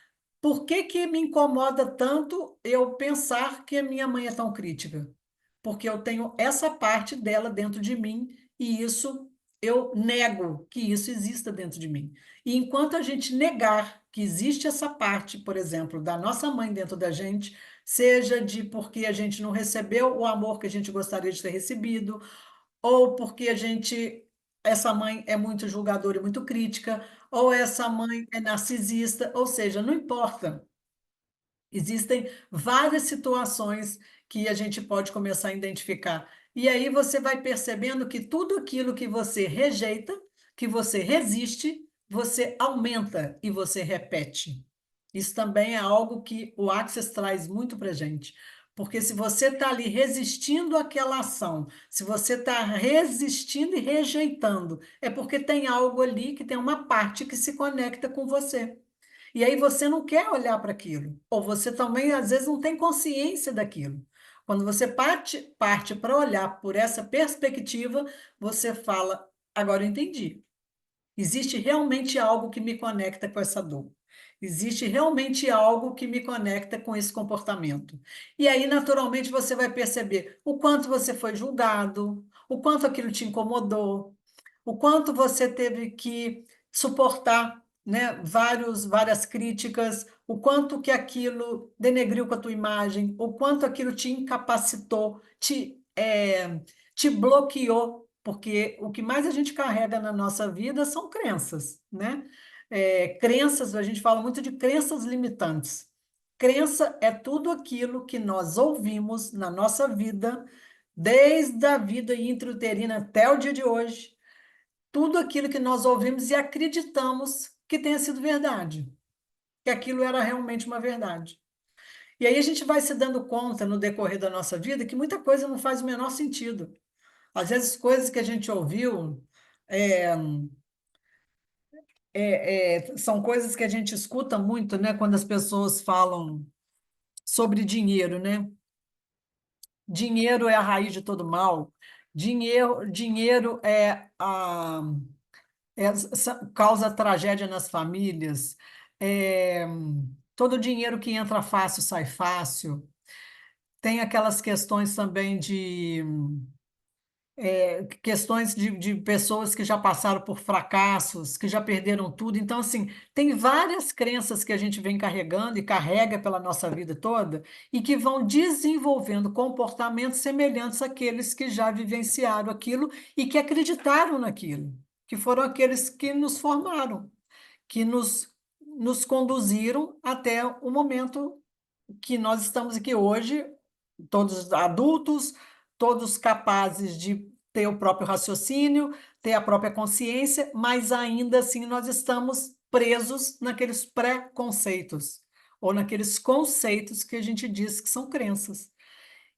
Por que que me incomoda tanto eu pensar que a minha mãe é tão crítica? Porque eu tenho essa parte dela dentro de mim e isso eu nego que isso exista dentro de mim. E enquanto a gente negar que existe essa parte, por exemplo, da nossa mãe dentro da gente, seja de porque a gente não recebeu o amor que a gente gostaria de ter recebido, ou porque essa mãe é muito julgadora e muito crítica, ou essa mãe é narcisista, ou seja, não importa. Existem várias situações que a gente pode começar a identificar. E aí você vai percebendo que tudo aquilo que você rejeita, que você resiste, você aumenta e você repete. Isso também é algo que o Access traz muito para a gente. Porque se você está ali resistindo àquela ação, se você está resistindo e rejeitando, é porque tem algo ali que tem uma parte que se conecta com você. E aí você não quer olhar para aquilo, ou você também às vezes não tem consciência daquilo. Quando você parte para olhar por essa perspectiva, você fala: agora eu entendi. Existe realmente algo que me conecta com essa dor. Existe realmente algo que me conecta com esse comportamento. E aí, naturalmente, você vai perceber o quanto você foi julgado, o quanto aquilo te incomodou, o quanto você teve que suportar, né, várias críticas, o quanto que aquilo denegriu com a tua imagem, o quanto aquilo te incapacitou, te bloqueou, porque o que mais a gente carrega na nossa vida são crenças, né? Crenças, a gente fala muito de crenças limitantes. Crença é tudo aquilo que nós ouvimos na nossa vida, desde a vida intrauterina até o dia de hoje, tudo aquilo que nós ouvimos e acreditamos que tenha sido verdade, que aquilo era realmente uma verdade. E aí a gente vai se dando conta no decorrer da nossa vida que muita coisa não faz o menor sentido. Às vezes, coisas que a gente ouviu é, são coisas que a gente escuta muito, né, quando as pessoas falam sobre dinheiro, né? Dinheiro é a raiz de todo mal. Dinheiro causa tragédia nas famílias. É, todo dinheiro que entra fácil sai fácil. Tem aquelas questões também de questões de pessoas que já passaram por fracassos, que já perderam tudo. Então, assim, tem várias crenças que a gente vem carregando e carrega pela nossa vida toda e que vão desenvolvendo comportamentos semelhantes àqueles que já vivenciaram aquilo e que acreditaram naquilo, que foram aqueles que nos formaram, que nos conduziram até o momento que nós estamos aqui hoje, todos adultos, todos capazes de ter o próprio raciocínio, ter a própria consciência, mas ainda assim nós estamos presos naqueles pré-conceitos ou naqueles conceitos que a gente diz que são crenças.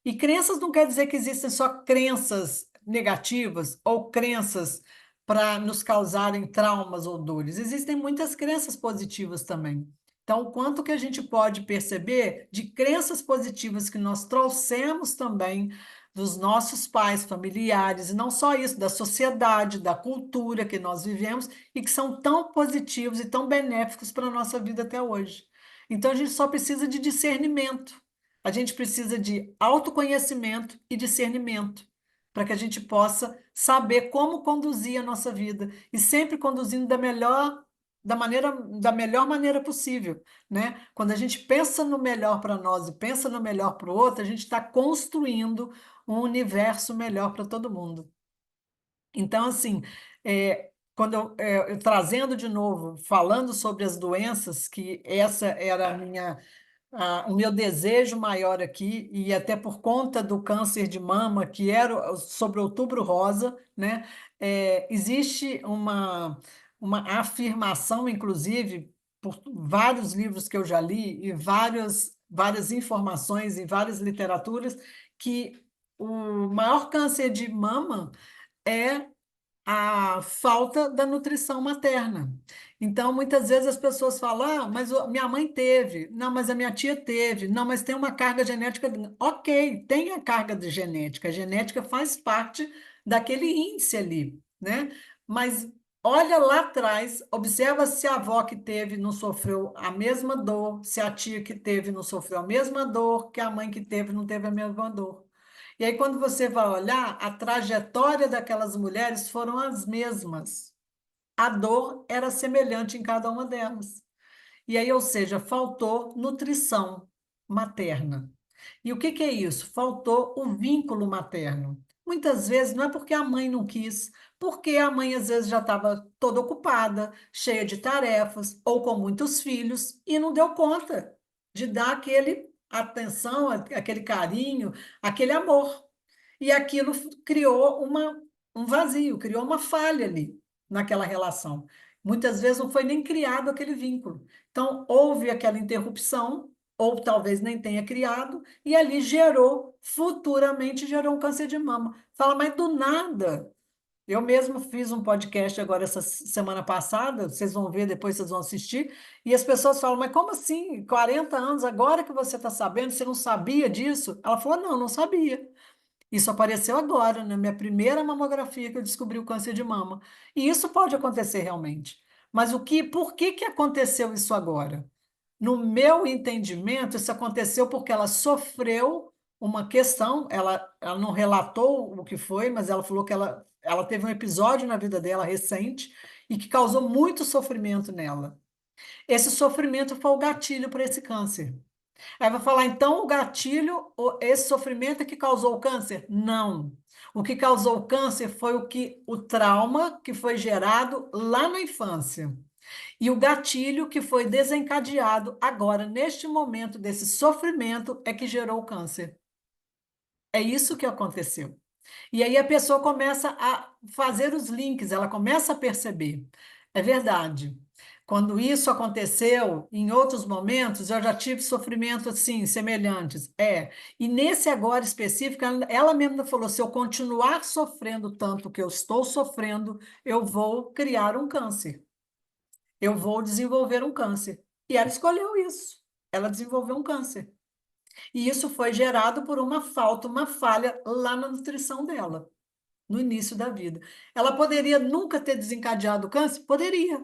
E crenças não quer dizer que existem só crenças negativas ou crenças para nos causarem traumas ou dores. Existem muitas crenças positivas também. Então, o quanto que a gente pode perceber de crenças positivas que nós trouxemos também dos nossos pais, familiares, e não só isso, da sociedade, da cultura que nós vivemos e que são tão positivos e tão benéficos para a nossa vida até hoje. Então, a gente só precisa de discernimento. A gente precisa de autoconhecimento e discernimento para que a gente possa saber como conduzir a nossa vida e sempre conduzindo da melhor maneira possível, né? Quando a gente pensa no melhor para nós e pensa no melhor para o outro, a gente está construindo um universo melhor para todo mundo. Então, assim, quando eu trazendo de novo, falando sobre as doenças, que essa era o meu desejo maior aqui, e até por conta do câncer de mama, que era sobre Outubro Rosa, né? Existe uma afirmação, inclusive, por vários livros que eu já li, e várias informações em várias literaturas, que o maior câncer de mama é a falta da nutrição materna. Então, muitas vezes as pessoas falam, mas minha mãe teve, não, mas a minha tia teve, não, mas tem uma carga genética. Ok, tem a carga de genética, a genética faz parte daquele índice ali, né? Mas olha lá atrás, observa se a avó que teve não sofreu a mesma dor, se a tia que teve não sofreu a mesma dor, que a mãe que teve não teve a mesma dor. E aí, quando você vai olhar, a trajetória daquelas mulheres foram as mesmas. A dor era semelhante em cada uma delas. E aí, ou seja, faltou nutrição materna. E o que que é isso? Faltou o vínculo materno. Muitas vezes não é porque a mãe não quis, porque a mãe às vezes já estava toda ocupada, cheia de tarefas, ou com muitos filhos, e não deu conta de dar aquele atenção, aquele carinho, aquele amor. E aquilo criou um vazio, criou uma falha ali naquela relação. Muitas vezes não foi nem criado aquele vínculo. Então, houve aquela interrupção, ou talvez nem tenha criado, e ali futuramente gerou um câncer de mama. Fala, mas do nada. Eu mesmo fiz um podcast agora essa semana passada, vocês vão ver, depois vocês vão assistir, e as pessoas falam, mas como assim? 40 anos, agora que você está sabendo, você não sabia disso? Ela falou, não, não sabia. Isso apareceu agora, na minha primeira mamografia que eu descobri o câncer de mama. E isso pode acontecer realmente. Mas por que que aconteceu isso agora? No meu entendimento, isso aconteceu porque ela sofreu uma questão, ela não relatou o que foi, mas ela falou que ela teve um episódio na vida dela recente e que causou muito sofrimento nela. Esse sofrimento foi o gatilho para esse câncer. Aí vai falar, então o gatilho, esse sofrimento é que causou o câncer? Não. O que causou o câncer foi o trauma que foi gerado lá na infância. E o gatilho que foi desencadeado agora, neste momento desse sofrimento, é que gerou o câncer. É isso que aconteceu. E aí a pessoa começa a fazer os links, ela começa a perceber. É verdade. Quando isso aconteceu, em outros momentos, eu já tive sofrimento assim, semelhantes. É. E nesse agora específico, ela mesma falou: se eu continuar sofrendo tanto que eu estou sofrendo, eu vou criar um câncer. Eu vou desenvolver um câncer. E ela escolheu isso. Ela desenvolveu um câncer. E isso foi gerado por uma falta, uma falha lá na nutrição dela, no início da vida. Ela poderia nunca ter desencadeado o câncer? Poderia,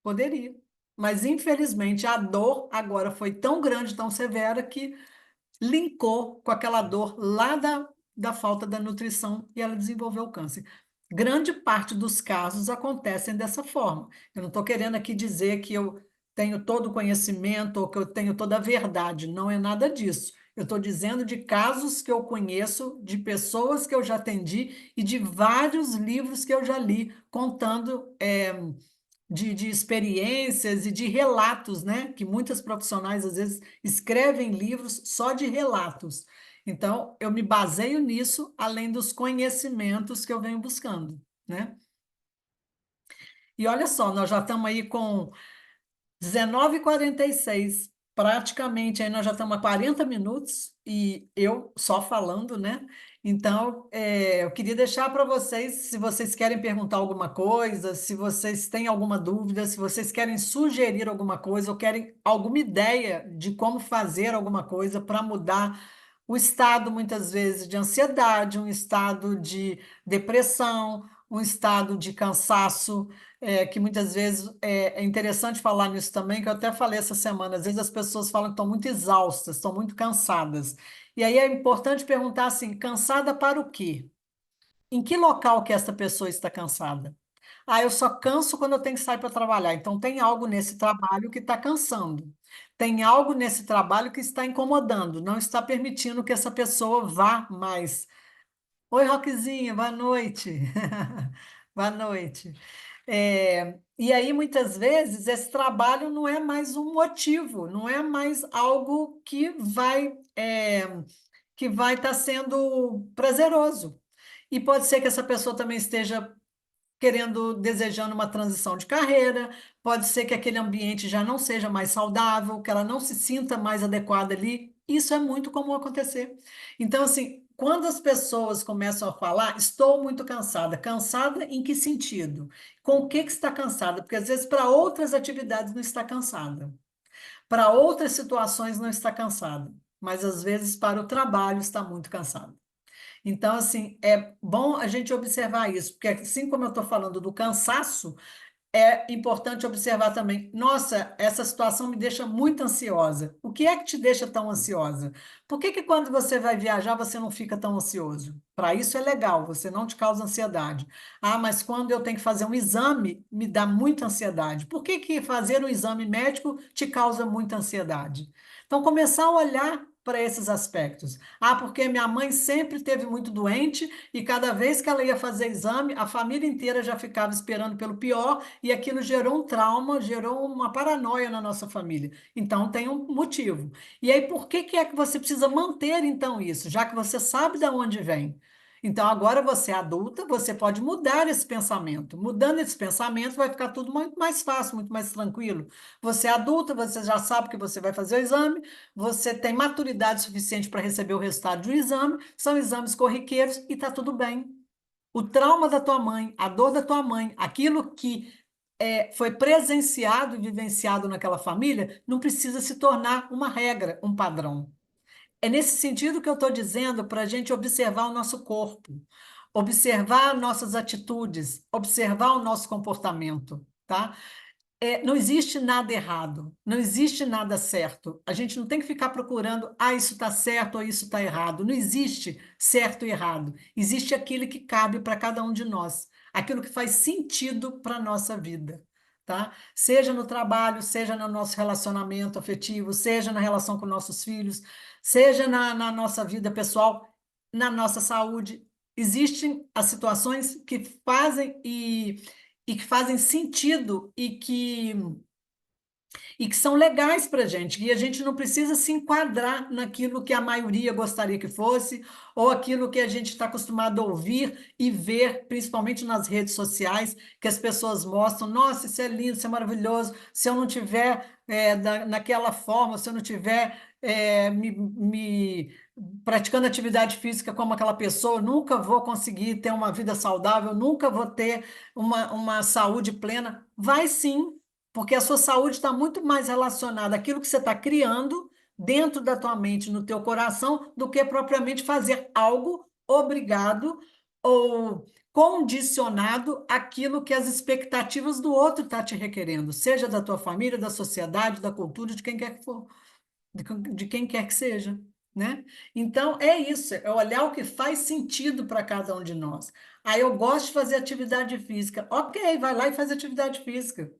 poderia. Mas, infelizmente, a dor agora foi tão grande, tão severa, que linkou com aquela dor lá da falta da nutrição e ela desenvolveu o câncer. Grande parte dos casos acontecem dessa forma. Eu não estou querendo aqui dizer que eu tenho todo o conhecimento ou que eu tenho toda a verdade, não é nada disso. Eu estou dizendo de casos que eu conheço, de pessoas que eu já atendi e de vários livros que eu já li contando de experiências e de relatos, né? Que muitas profissionais às vezes escrevem livros só de relatos. Então, eu me baseio nisso, além dos conhecimentos que eu venho buscando, né? E olha só, nós já estamos aí com 19h46, praticamente aí nós já estamos a 40 minutos e eu só falando, né? Então, eu queria deixar para vocês, se vocês querem perguntar alguma coisa, se vocês têm alguma dúvida, se vocês querem sugerir alguma coisa ou querem alguma ideia de como fazer alguma coisa para mudar o estado, muitas vezes, de ansiedade, um estado de depressão, um estado de cansaço que muitas vezes é interessante falar nisso também, que eu até falei essa semana, às vezes as pessoas falam que estão muito exaustas, estão muito cansadas. E aí é importante perguntar assim, cansada para o quê? Em que local que essa pessoa está cansada? Ah, eu só canso quando eu tenho que sair para trabalhar. Então tem algo nesse trabalho que está cansando. Tem algo nesse trabalho que está incomodando, não está permitindo que essa pessoa vá mais. Oi, Roquezinha, boa noite. Boa noite. E aí, muitas vezes, esse trabalho não é mais um motivo, não é mais algo que vai estar sendo prazeroso. E pode ser que essa pessoa também esteja querendo, desejando uma transição de carreira, pode ser que aquele ambiente já não seja mais saudável, que ela não se sinta mais adequada ali. Isso é muito comum acontecer. Então, assim, quando as pessoas começam a falar, estou muito cansada, cansada em que sentido? Com o que está cansada? Porque às vezes para outras atividades não está cansada, para outras situações não está cansada, mas às vezes para o trabalho está muito cansada. Então, assim, é bom a gente observar isso, porque assim como eu estou falando do cansaço, é importante observar também, nossa, essa situação me deixa muito ansiosa. O que é que te deixa tão ansiosa? Por que que quando você vai viajar você não fica tão ansioso? Para isso é legal, você não te causa ansiedade. Ah, mas quando eu tenho que fazer um exame, me dá muita ansiedade. Por que que fazer um exame médico te causa muita ansiedade? Então, começar a olhar para esses aspectos. Ah, porque minha mãe sempre teve muito doente e cada vez que ela ia fazer exame, a família inteira já ficava esperando pelo pior e aquilo gerou um trauma, gerou uma paranoia na nossa família. Então tem um motivo. E aí, por que que é que você precisa manter então isso, já que você sabe de onde vem? Então, agora você é adulta, você pode mudar esse pensamento. Mudando esse pensamento, vai ficar tudo muito mais fácil, muito mais tranquilo. Você é adulta, você já sabe que você vai fazer o exame, você tem maturidade suficiente para receber o resultado de um exame, são exames corriqueiros e está tudo bem. O trauma da tua mãe, a dor da tua mãe, aquilo que foi presenciado e vivenciado naquela família, não precisa se tornar uma regra, um padrão. É nesse sentido que eu estou dizendo para a gente observar o nosso corpo, observar nossas atitudes, observar o nosso comportamento, tá? Não existe nada errado, não existe nada certo. A gente não tem que ficar procurando, isso está certo ou isso está errado. Não existe certo e errado. Existe aquilo que cabe para cada um de nós, aquilo que faz sentido para a nossa vida, tá? Seja no trabalho, seja no nosso relacionamento afetivo, seja na relação com nossos filhos, seja na nossa vida pessoal, na nossa saúde. Existem as situações que fazem e que fazem sentido e que são legais para a gente, e a gente não precisa se enquadrar naquilo que a maioria gostaria que fosse, ou aquilo que a gente está acostumado a ouvir e ver, principalmente nas redes sociais, que as pessoas mostram, nossa, isso é lindo, isso é maravilhoso, se eu não tiver naquela forma, se eu não tiver me praticando atividade física como aquela pessoa, eu nunca vou conseguir ter uma vida saudável, nunca vou ter uma saúde plena. Vai sim, porque a sua saúde está muito mais relacionada àquilo que você está criando dentro da tua mente, no teu coração, do que propriamente fazer algo obrigado ou condicionado àquilo que as expectativas do outro estão te requerendo, seja da tua família, da sociedade, da cultura, de quem quer que for, de quem quer que seja, né? Então, é isso, é olhar o que faz sentido para cada um de nós. Aí eu gosto de fazer atividade física. Ok, vai lá e faz atividade física.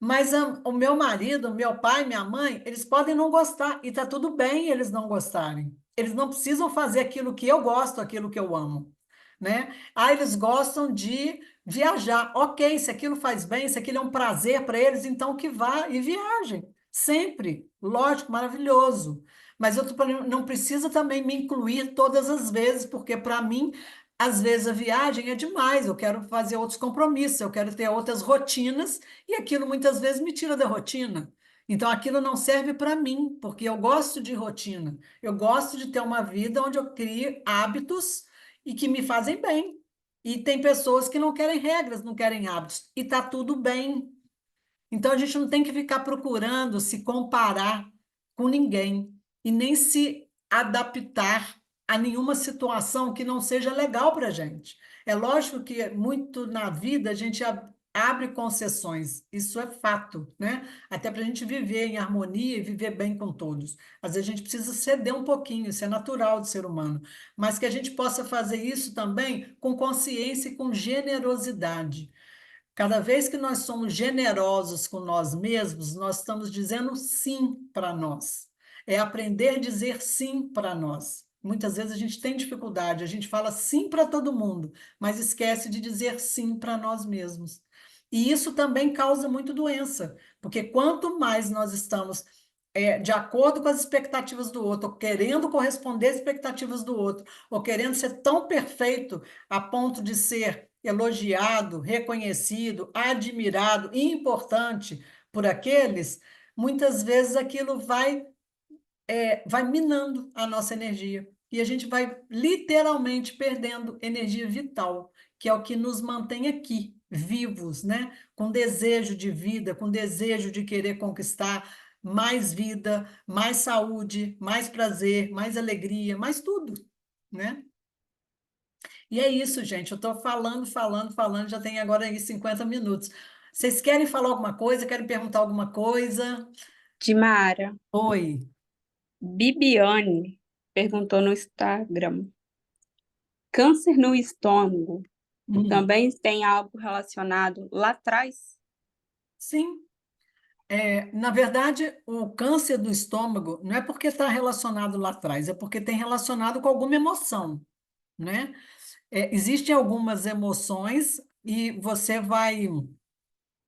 Mas o meu marido, o meu pai, minha mãe, eles podem não gostar, e tá tudo bem eles não gostarem. Eles não precisam fazer aquilo que eu gosto, aquilo que eu amo, né? Ah, eles gostam de viajar. Ok, se aquilo faz bem, se aquilo é um prazer para eles, então que vá e viajem. Sempre. Lógico, maravilhoso. Mas eu não preciso também me incluir todas as vezes, porque para mim às vezes a viagem é demais, eu quero fazer outros compromissos, eu quero ter outras rotinas, e aquilo muitas vezes me tira da rotina. Então aquilo não serve para mim, porque eu gosto de rotina. Eu gosto de ter uma vida onde eu crie hábitos e que me fazem bem. E tem pessoas que não querem regras, não querem hábitos, e tá tudo bem. Então a gente não tem que ficar procurando se comparar com ninguém e nem se adaptar a nenhuma situação que não seja legal para a gente. É lógico que muito na vida a gente abre concessões, isso é fato, né? Até para a gente viver em harmonia e viver bem com todos. Às vezes a gente precisa ceder um pouquinho, isso é natural do ser humano, mas que a gente possa fazer isso também com consciência e com generosidade. Cada vez que nós somos generosos com nós mesmos, nós estamos dizendo sim para nós. É aprender a dizer sim para nós. Muitas vezes a gente tem dificuldade, a gente fala sim para todo mundo, mas esquece de dizer sim para nós mesmos. E isso também causa muito doença, porque quanto mais nós estamos de acordo com as expectativas do outro, ou querendo corresponder às expectativas do outro, ou querendo ser tão perfeito a ponto de ser elogiado, reconhecido, admirado e importante por aqueles, muitas vezes aquilo vai minando a nossa energia. E a gente vai literalmente perdendo energia vital, que é o que nos mantém aqui, vivos, né? Com desejo de vida, com desejo de querer conquistar mais vida, mais saúde, mais prazer, mais alegria, mais tudo, né? E é isso, gente. Eu estou falando, falando, falando, já tem agora aí 50 minutos. Vocês querem falar alguma coisa? Querem perguntar alguma coisa? Dimara, Oi. Bibiane perguntou no Instagram: câncer no estômago Hum. também tem algo relacionado lá atrás? Sim. Na verdade, o câncer do estômago não é porque está relacionado lá atrás, é porque tem relacionado com alguma emoção, né? Existem algumas emoções e você vai.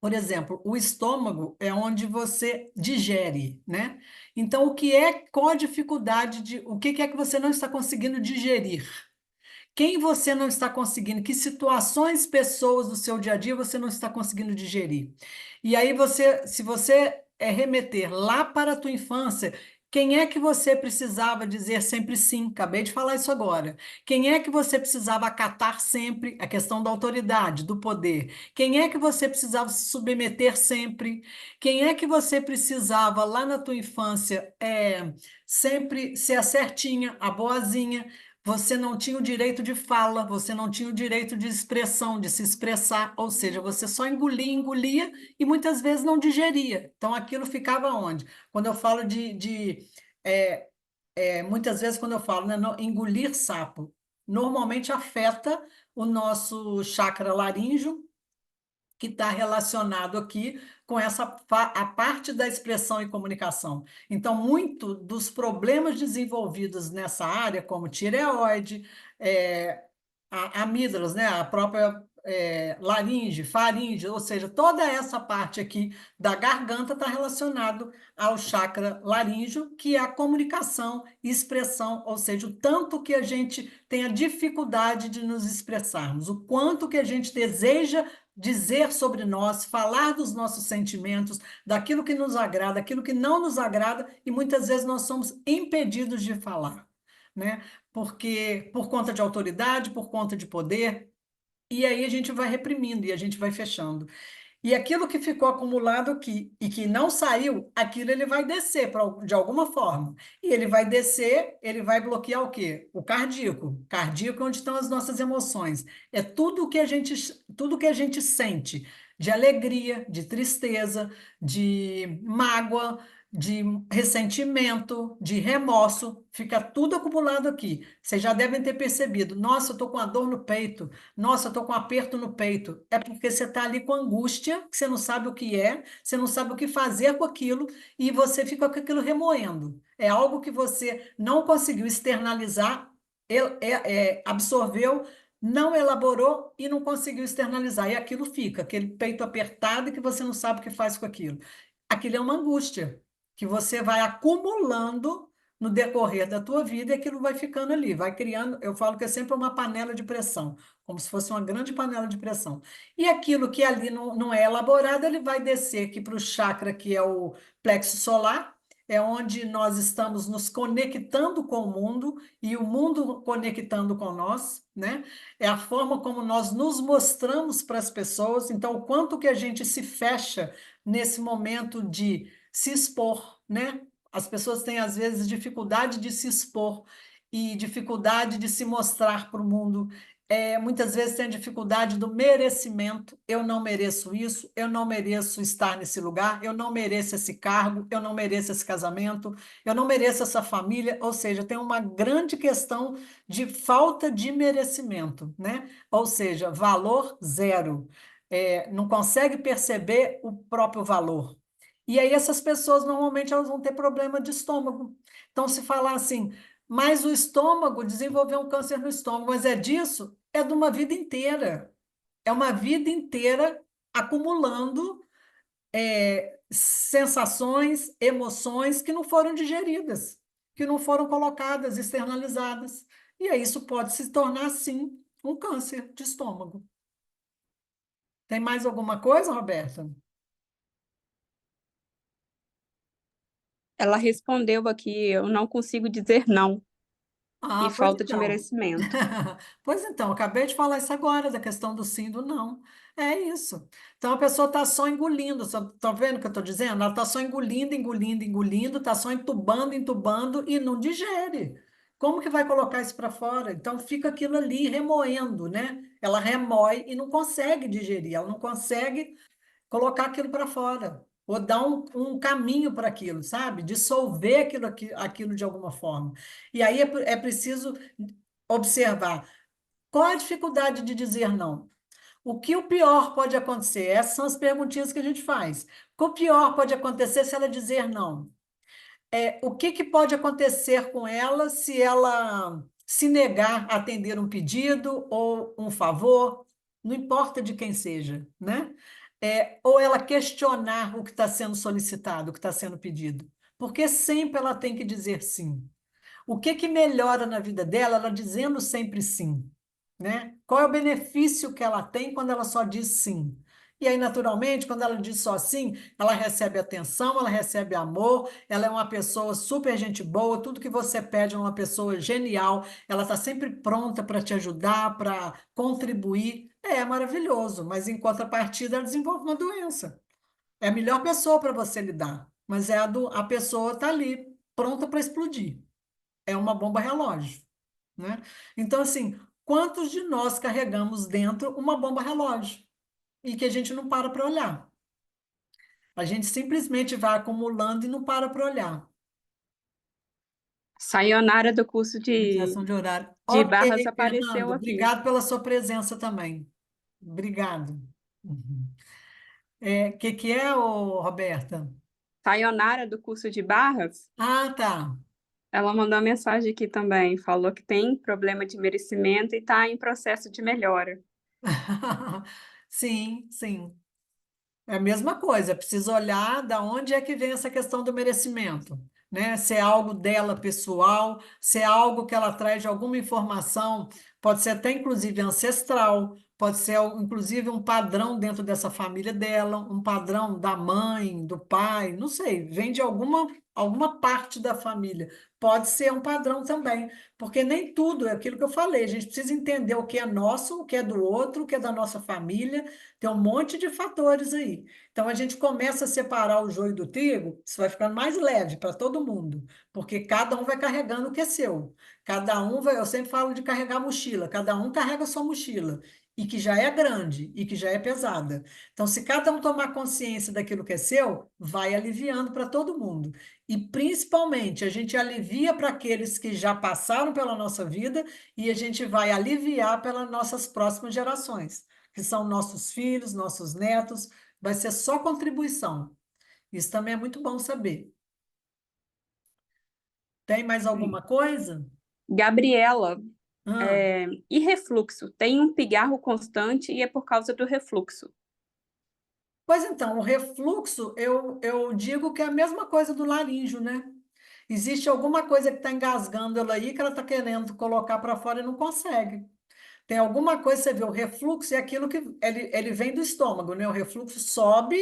Por exemplo, o estômago é onde você digere, né? Então, qual a dificuldade o que é que você não está conseguindo digerir? Quem você não está conseguindo, que situações, pessoas do seu dia a dia você não está conseguindo digerir? E aí se você remeter lá para a tua infância, quem é que você precisava dizer sempre sim? Acabei de falar isso agora. Quem é que você precisava acatar sempre a questão da autoridade, do poder? Quem é que você precisava se submeter sempre? Quem é que você precisava lá na tua infância sempre ser a certinha, a boazinha? Você não tinha o direito de fala, você não tinha o direito de expressão, de se expressar, ou seja, você só engolia, engolia e muitas vezes não digeria. Então aquilo ficava onde? Quando eu falo muitas vezes quando eu falo, né, engolir sapo, normalmente afeta o nosso chakra laríngeo, que está relacionado aqui com a parte da expressão e comunicação. Então, muito dos problemas desenvolvidos nessa área, como tireoide, amígdalas, né, a própria laringe, faringe, ou seja, toda essa parte aqui da garganta está relacionado ao chakra laríngeo, que é a comunicação e expressão, ou seja, o tanto que a gente tem a dificuldade de nos expressarmos, o quanto que a gente deseja dizer sobre nós, falar dos nossos sentimentos, daquilo que nos agrada, aquilo que não nos agrada, e muitas vezes nós somos impedidos de falar, né? Porque por conta de autoridade, por conta de poder, e aí a gente vai reprimindo e a gente vai fechando. E aquilo que ficou acumulado aqui e que não saiu, aquilo ele vai descer de alguma forma. E ele vai descer, ele vai bloquear o quê? O cardíaco. Cardíaco é onde estão as nossas emoções. É tudo que a gente sente de alegria, de tristeza, de mágoa, de ressentimento, de remorso, fica tudo acumulado aqui. Vocês já devem ter percebido. Nossa, eu estou com a dor no peito. Nossa, eu estou com um aperto no peito. É porque você está ali com angústia, que você não sabe o que é, você não sabe o que fazer com aquilo e você fica com aquilo remoendo. É algo que você não conseguiu externalizar, absorveu, não elaborou e não conseguiu externalizar. E aquilo fica, aquele peito apertado e que você não sabe o que faz com aquilo. Aquilo é uma angústia que você vai acumulando no decorrer da tua vida e aquilo vai ficando ali, vai criando, eu falo que é sempre uma panela de pressão, como se fosse uma grande panela de pressão. E aquilo que ali não é elaborado, ele vai descer aqui para o chakra, que é o plexo solar, é onde nós estamos nos conectando com o mundo e o mundo conectando com nós, né? É a forma como nós nos mostramos para as pessoas, então o quanto que a gente se fecha nesse momento de se expor, né? As pessoas têm, às vezes, dificuldade de se expor e dificuldade de se mostrar para o mundo. Muitas vezes tem a dificuldade do merecimento. Eu não mereço isso, eu não mereço estar nesse lugar, eu não mereço esse cargo, eu não mereço esse casamento, eu não mereço essa família. Ou seja, tem uma grande questão de falta de merecimento, né? Ou seja, valor zero. Não consegue perceber o próprio valor. E aí essas pessoas normalmente elas vão ter problema de estômago. Então, se falar assim, mas o estômago desenvolveu um câncer no estômago, mas é disso? É de uma vida inteira. É uma vida inteira acumulando sensações, emoções que não foram digeridas, que não foram colocadas, externalizadas. E aí isso pode se tornar, sim, um câncer de estômago. Tem mais alguma coisa, Roberta? Ela respondeu aqui, eu não consigo dizer não, e Ah, pois falta de então. merecimento. Pois então, acabei de falar isso agora, da questão do sim e do não. É isso. Então a pessoa está só engolindo, está vendo o que eu estou dizendo? Ela está só engolindo, engolindo, engolindo, está só entubando, entubando e não digere. Como que vai colocar isso para fora? Então fica aquilo ali remoendo, né? Ela remói e não consegue digerir, ela não consegue colocar aquilo para fora, ou dar um caminho para aquilo, sabe? Dissolver aquilo de alguma forma. E aí é preciso observar qual a dificuldade de dizer não. O que o pior pode acontecer? Essas são as perguntinhas que a gente faz. O que o pior pode acontecer se ela dizer não? O que que pode acontecer com ela se ela se negar a atender um pedido ou um favor, não importa de quem seja, né? Ou ela questionar o que está sendo solicitado, o que está sendo pedido, porque sempre ela tem que dizer sim. O que que melhora na vida dela, ela dizendo sempre sim, né? Qual é o benefício que ela tem quando ela só diz sim? E aí, naturalmente, quando ela diz só sim, ela recebe atenção, ela recebe amor, ela é uma pessoa super gente boa, tudo que você pede é uma pessoa genial, ela está sempre pronta para te ajudar, para contribuir. É maravilhoso, mas em contrapartida, ela desenvolve uma doença. É a melhor pessoa para você lidar, mas a pessoa está ali, pronta para explodir. É uma bomba relógio, né? Então, assim, quantos de nós carregamos dentro uma bomba relógio e que a gente não para olhar? A gente simplesmente vai acumulando e não para olhar. Sayonara do curso Iniciação de horário. de Ok, Barras apareceu Fernando, aqui. obrigado pela sua presença também. Obrigado. Uhum. Que é, Roberta? Sayonara do curso de Barras, Ah, tá. ela mandou uma mensagem aqui também, falou que tem problema de merecimento e está em processo de melhora. Sim, sim. É a mesma coisa, precisa olhar da onde é que vem essa questão do merecimento, né? Se é algo dela pessoal, se é algo que ela traz de alguma informação, pode ser até inclusive ancestral, pode ser inclusive um padrão dentro dessa família dela, um padrão da mãe, do pai, não sei, vem de alguma parte da família. Pode ser um padrão também, porque nem tudo é aquilo que eu falei, a gente precisa entender o que é nosso, o que é do outro, o que é da nossa família, tem um monte de fatores aí. Então a gente começa a separar o joio do trigo, isso vai ficando mais leve para todo mundo, porque cada um vai carregando o que é seu. Cada um vai, eu sempre falo de carregar mochila, cada um carrega a sua mochila, e que já é grande, e que já é pesada. Então, se cada um tomar consciência daquilo que é seu, vai aliviando para todo mundo. E principalmente, a gente alivia para aqueles que já passaram pela nossa vida e a gente vai aliviar pelas nossas próximas gerações que são nossos filhos, nossos netos, vai ser só contribuição. Isso também é muito bom saber. Tem mais alguma coisa? Gabriela, Ah, e refluxo? Tem um pigarro constante e é por causa do refluxo. pois então, o refluxo, eu digo que é a mesma coisa do laríngeo, né? Existe alguma coisa que está engasgando ela aí que ela está querendo colocar para fora e não consegue. Tem alguma coisa, você vê, o refluxo é aquilo que ele vem do estômago, né? O refluxo sobe,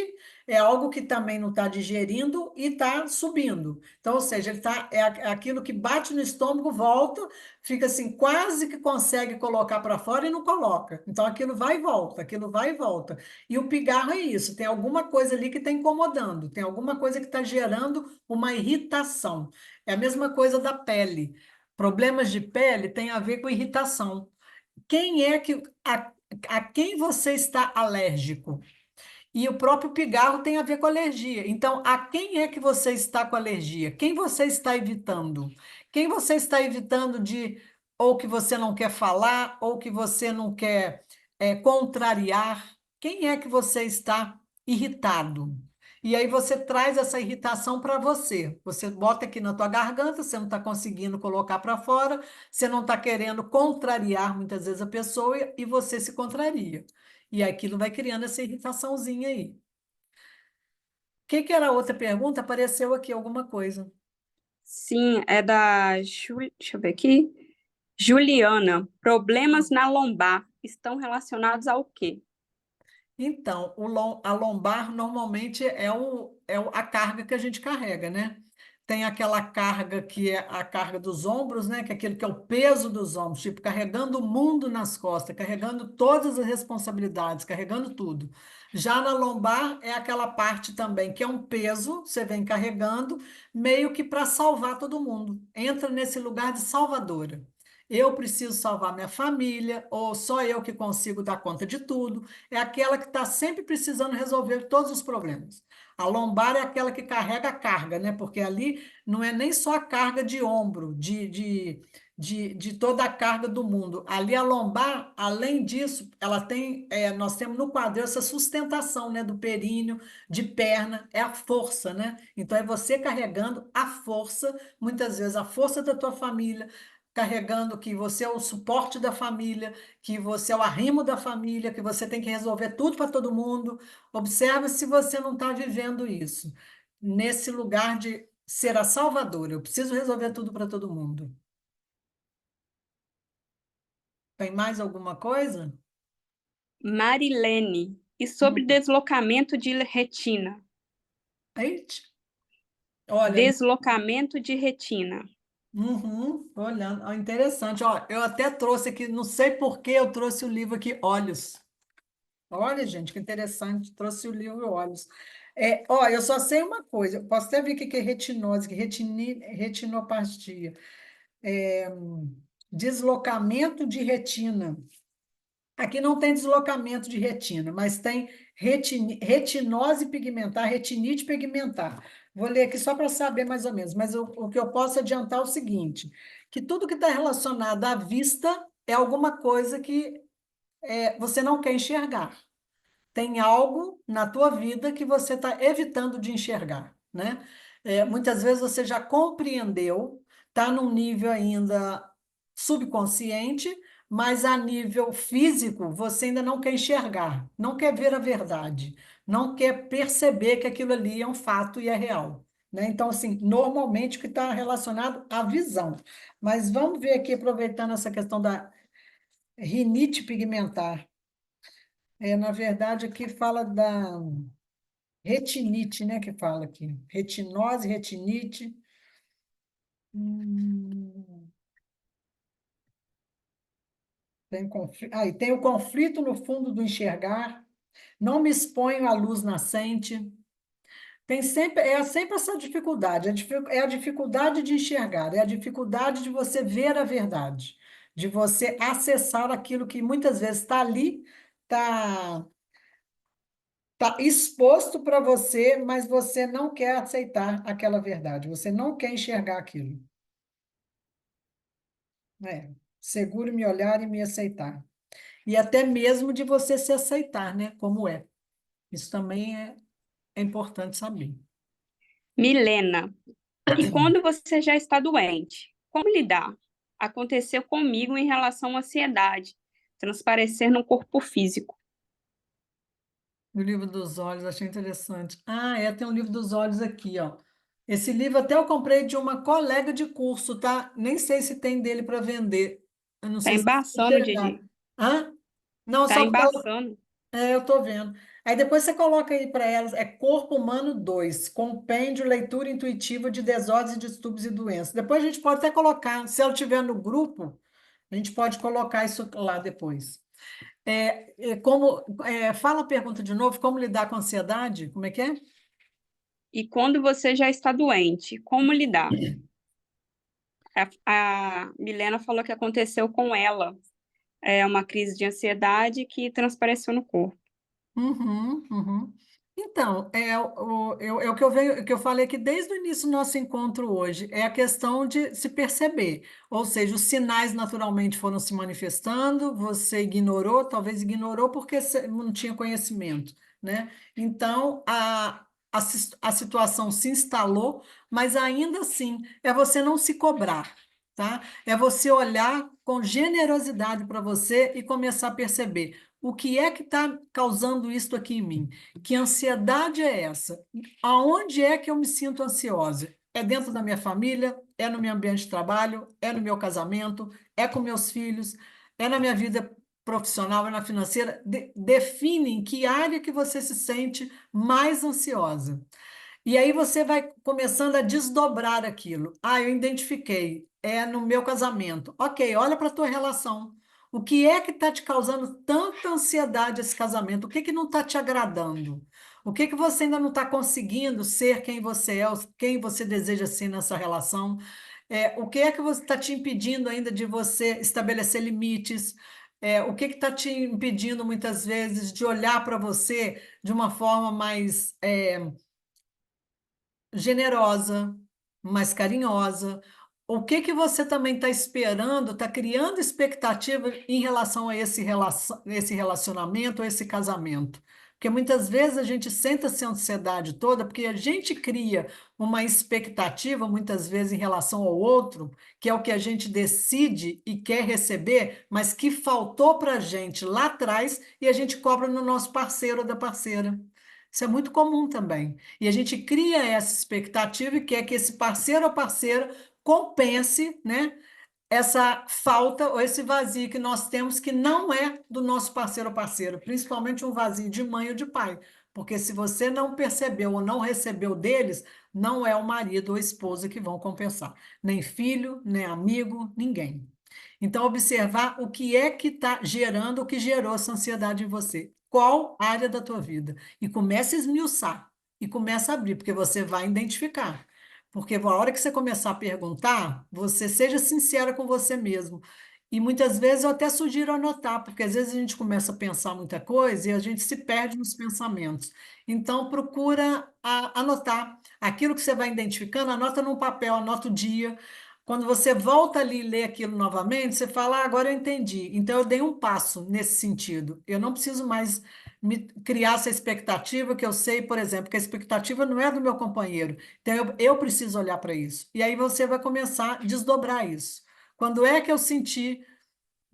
é algo que também não está digerindo e está subindo. Então, ou seja, é aquilo que bate no estômago, volta, fica assim, quase que consegue colocar para fora e não coloca. Então, aquilo vai e volta, aquilo vai e volta. E o pigarro é isso, tem alguma coisa ali que está incomodando, tem alguma coisa que está gerando uma irritação. É a mesma coisa da pele. Problemas de pele têm a ver com irritação. Quem é que a quem você está alérgico? E o próprio pigarro tem a ver com alergia. Então, a quem é que você está com alergia? Quem você está evitando? Quem você está evitando de ou que você não quer falar ou que você não quer contrariar? Quem é que você está irritado? E aí você traz essa irritação para você. Você bota aqui na tua garganta, você não está conseguindo colocar para fora, você não está querendo contrariar muitas vezes a pessoa e você se contraria. E aquilo vai criando essa irritaçãozinha aí. O que era a outra pergunta? Apareceu aqui alguma coisa. Sim, é da deixa eu ver aqui. Juliana, problemas na lombar estão relacionados ao quê? Então, a lombar normalmente a carga que a gente carrega, né? Tem aquela carga que é a carga dos ombros, né? Que é aquele que é o peso dos ombros, tipo, carregando o mundo nas costas, carregando todas as responsabilidades, carregando tudo. Já na lombar é aquela parte também que é um peso, você vem carregando, meio que para salvar todo mundo. Entra nesse lugar de salvadora. Eu preciso salvar minha família, ou só eu que consigo dar conta de tudo é aquela que está sempre precisando resolver todos os problemas. A lombar é aquela que carrega a carga, né? Porque ali não é nem só a carga de ombro, de toda a carga do mundo. Ali a lombar, além disso, ela tem, nós temos no quadril essa sustentação, né? Do períneo, de perna, é a força, né? Então é você carregando a força, muitas vezes a força da tua família, carregando que você é o suporte da família, que você é o arrimo da família, que você tem que resolver tudo para todo mundo. Observe se você não está vivendo isso, nesse lugar de ser a salvadora. Eu preciso resolver tudo para todo mundo. Tem mais alguma coisa? Marilene, e sobre Hum. deslocamento de retina? Eita, olha, Deslocamento de retina. uhum, olhando, ó, interessante. Ó, eu até trouxe aqui, não sei por que eu trouxe o livro aqui, Olhos. Olha, gente, que interessante. Trouxe o livro Olhos. Ó, eu só sei uma coisa. Eu posso até ver o que é retinose, que retinopatia. É, deslocamento de retina. Aqui não tem deslocamento de retina, mas tem retinose pigmentar, retinite pigmentar. Vou ler aqui só para saber mais ou menos, mas o que eu posso adiantar é o seguinte, que tudo que está relacionado à vista é alguma coisa que você não quer enxergar. Tem algo na tua vida que você está evitando de enxergar, né? Muitas vezes você já compreendeu, está num nível ainda subconsciente, mas a nível físico você ainda não quer enxergar, não quer ver a verdade, não quer perceber que aquilo ali é um fato e é real, né? Então, assim, normalmente o que está relacionado à visão. Mas vamos ver aqui, aproveitando essa questão da rinite pigmentar. Na verdade, aqui fala da retinite, né? Que fala aqui. Retinose, retinite. Hum, tem conflito. E tem o conflito no fundo do enxergar. Não me exponho à luz nascente. Sempre essa dificuldade. É a dificuldade de enxergar, é a dificuldade de você ver a verdade, de você acessar aquilo que muitas vezes está ali, está tá exposto para você, mas você não quer aceitar aquela verdade, você não quer enxergar aquilo. Seguro me olhar e me aceitar. E até mesmo de você se aceitar, né? Como é. Isso também é importante saber. Milena, e quando você já está doente, como lidar? Aconteceu comigo em relação à ansiedade, transparecer no corpo físico. O livro dos olhos, achei interessante. Tem um livro dos olhos aqui, ó. Esse livro até eu comprei de uma colega de curso, tá? Nem sei se tem dele para vender. Eu não Tá sei se vai embaçando, chegar. Didi. Hã? Não, Tá só porque ela. embaçando. Eu tô vendo. Aí depois você coloca aí para elas, é Corpo Humano 2, Compêndio Leitura Intuitiva de Desordens, Distúrbios e Doenças. Depois a gente pode até colocar, se ela estiver no grupo, a gente pode colocar isso lá depois. Fala a pergunta de novo, como lidar com a ansiedade? Como é que é? E quando você já está doente, como lidar? A Milena falou que aconteceu com ela. É uma crise de ansiedade que transpareceu no corpo. Uhum, uhum. Então, é o que eu que eu falei aqui desde o início do nosso encontro hoje, é a questão de se perceber, ou seja, os sinais naturalmente foram se manifestando, você ignorou, talvez ignorou porque você não tinha conhecimento, né? Então, a situação se instalou, mas ainda assim, é você não se cobrar, tá? É você olhar com generosidade para você e começar a perceber. O que é que está causando isso aqui em mim? Que ansiedade é essa? Aonde é que eu me sinto ansiosa? É dentro da minha família? É no meu ambiente de trabalho? É no meu casamento? É com meus filhos? É na minha vida profissional? É na financeira? Define em que área que você se sente mais ansiosa. E aí você vai começando a desdobrar aquilo. Eu identifiquei, é no meu casamento. Ok, olha para a tua relação. O que é que está te causando tanta ansiedade esse casamento? O que que não está te agradando? O que que você ainda não está conseguindo ser quem você é, quem você deseja ser nessa relação? O que é que você está te impedindo ainda de você estabelecer limites? O que está te impedindo muitas vezes de olhar para você de uma forma mais generosa, mais carinhosa. O que que você também está esperando, está criando expectativa em relação a esse relacionamento, a esse casamento? Porque muitas vezes a gente sente essa ansiedade toda porque a gente cria uma expectativa, muitas vezes, em relação ao outro, que é o que a gente decide e quer receber, mas que faltou para a gente lá atrás e a gente cobra no nosso parceiro ou da parceira. Isso é muito comum também. E a gente cria essa expectativa e quer que esse parceiro ou parceira compense, né, essa falta ou esse vazio que nós temos que não é do nosso parceiro ou parceira, principalmente um vazio de mãe ou de pai. Porque se você não percebeu ou não recebeu deles, não é o marido ou a esposa que vão compensar. Nem filho, nem amigo, ninguém. Então, observar o que é que está gerando, o que gerou essa ansiedade em você. Qual área da tua vida? E comece a esmiuçar. E comece a abrir, porque você vai identificar. Porque a hora que você começar a perguntar, você seja sincera com você mesmo. E muitas vezes eu até sugiro anotar, porque às vezes a gente começa a pensar muita coisa e a gente se perde nos pensamentos. Então, procura anotar. Aquilo que você vai identificando, anota num papel, anota o dia. Quando você volta ali e lê aquilo novamente, você fala, agora eu entendi. Então, eu dei um passo nesse sentido. Eu não preciso mais criar essa expectativa que eu sei, por exemplo, que a expectativa não é do meu companheiro. Então, eu preciso olhar para isso. E aí você vai começar a desdobrar isso. Quando é que eu senti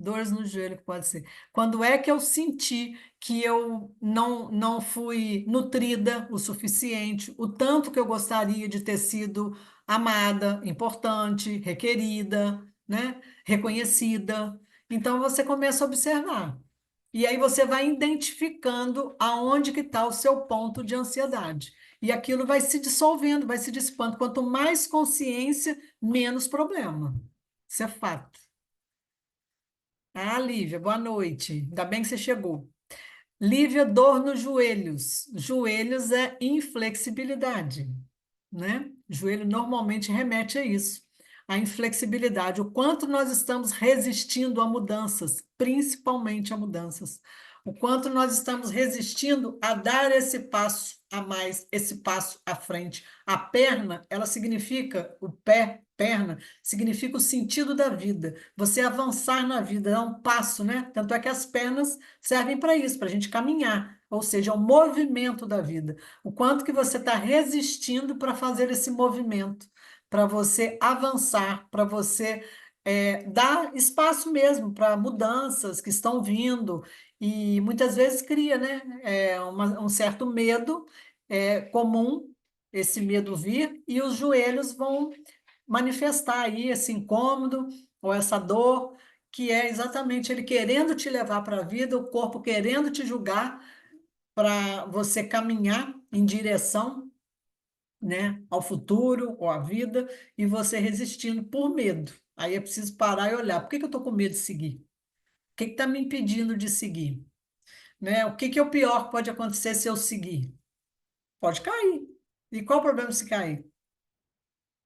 Dores no joelho que pode ser. Quando é que eu senti que eu não fui nutrida o suficiente, o tanto que eu gostaria de ter sido amada, importante, requerida, né? Reconhecida. Então você começa a observar. E aí você vai identificando aonde que está o seu ponto de ansiedade. E aquilo vai se dissolvendo, vai se dissipando. Quanto mais consciência, menos problema. Isso é fato. Ah, Lívia, boa noite. Ainda bem que você chegou. Lívia, dor nos joelhos. Joelhos é inflexibilidade, né? Joelho normalmente remete a isso, a inflexibilidade. O quanto nós estamos resistindo a mudanças, principalmente a mudanças. O quanto nós estamos resistindo a dar esse passo a mais, esse passo à frente. A perna, ela significa, o pé, perna, significa o sentido da vida. Você avançar na vida, dar um passo, né? Tanto é que as pernas servem para isso, para a gente caminhar, ou seja, é o movimento da vida. O quanto que você está resistindo para fazer esse movimento, para você avançar, para você dar espaço mesmo para mudanças que estão vindo e muitas vezes cria, né, um certo medo comum, esse medo vir e os joelhos vão manifestar aí esse incômodo ou essa dor que é exatamente ele querendo te levar para a vida, o corpo querendo te julgar para você caminhar em direção, né, ao futuro ou à vida e você resistindo por medo. Aí é preciso parar e olhar. Por que que eu estou com medo de seguir? O que está me impedindo de seguir? Né? O que que é o pior que pode acontecer se eu seguir? Pode cair. E qual o problema se cair?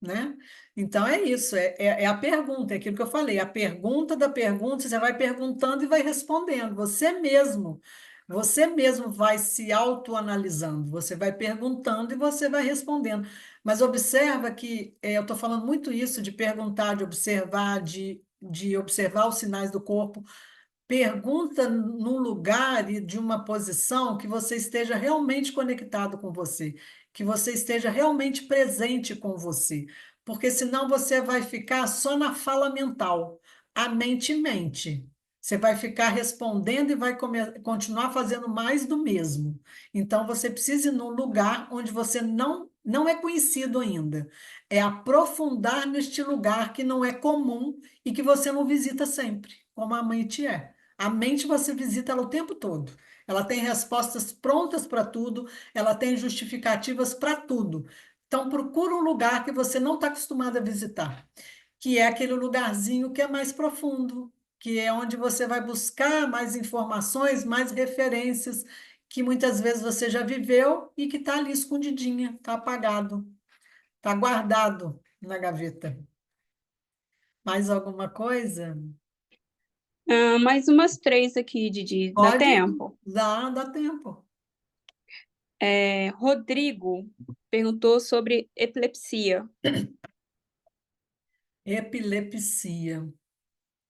Né? Então é isso, é a pergunta, é aquilo que eu falei, a pergunta da pergunta, você vai perguntando e vai respondendo, você mesmo vai se autoanalisando, você vai perguntando e você vai respondendo. Mas observa que eu estou falando muito isso de perguntar, de observar os sinais do corpo. Pergunta num lugar e de uma posição que você esteja realmente conectado com você, que você esteja realmente presente com você, porque senão você vai ficar só na fala mental. A mente mente. Você vai ficar respondendo e vai continuar fazendo mais do mesmo. Então você precisa ir num lugar onde você não é conhecido ainda. É aprofundar neste lugar que não é comum e que você não visita sempre, como a mente é. A mente você visita ela o tempo todo. Ela tem respostas prontas para tudo, ela tem justificativas para tudo. Então, procura um lugar que você não está acostumado a visitar, que é aquele lugarzinho que é mais profundo, que é onde você vai buscar mais informações, mais referências, que muitas vezes você já viveu e que está ali escondidinha, está apagado, está guardado na gaveta. Mais alguma coisa? Mais umas três aqui, Didi. Dá Pode? tempo? Dá tempo. Rodrigo perguntou sobre epilepsia. Epilepsia.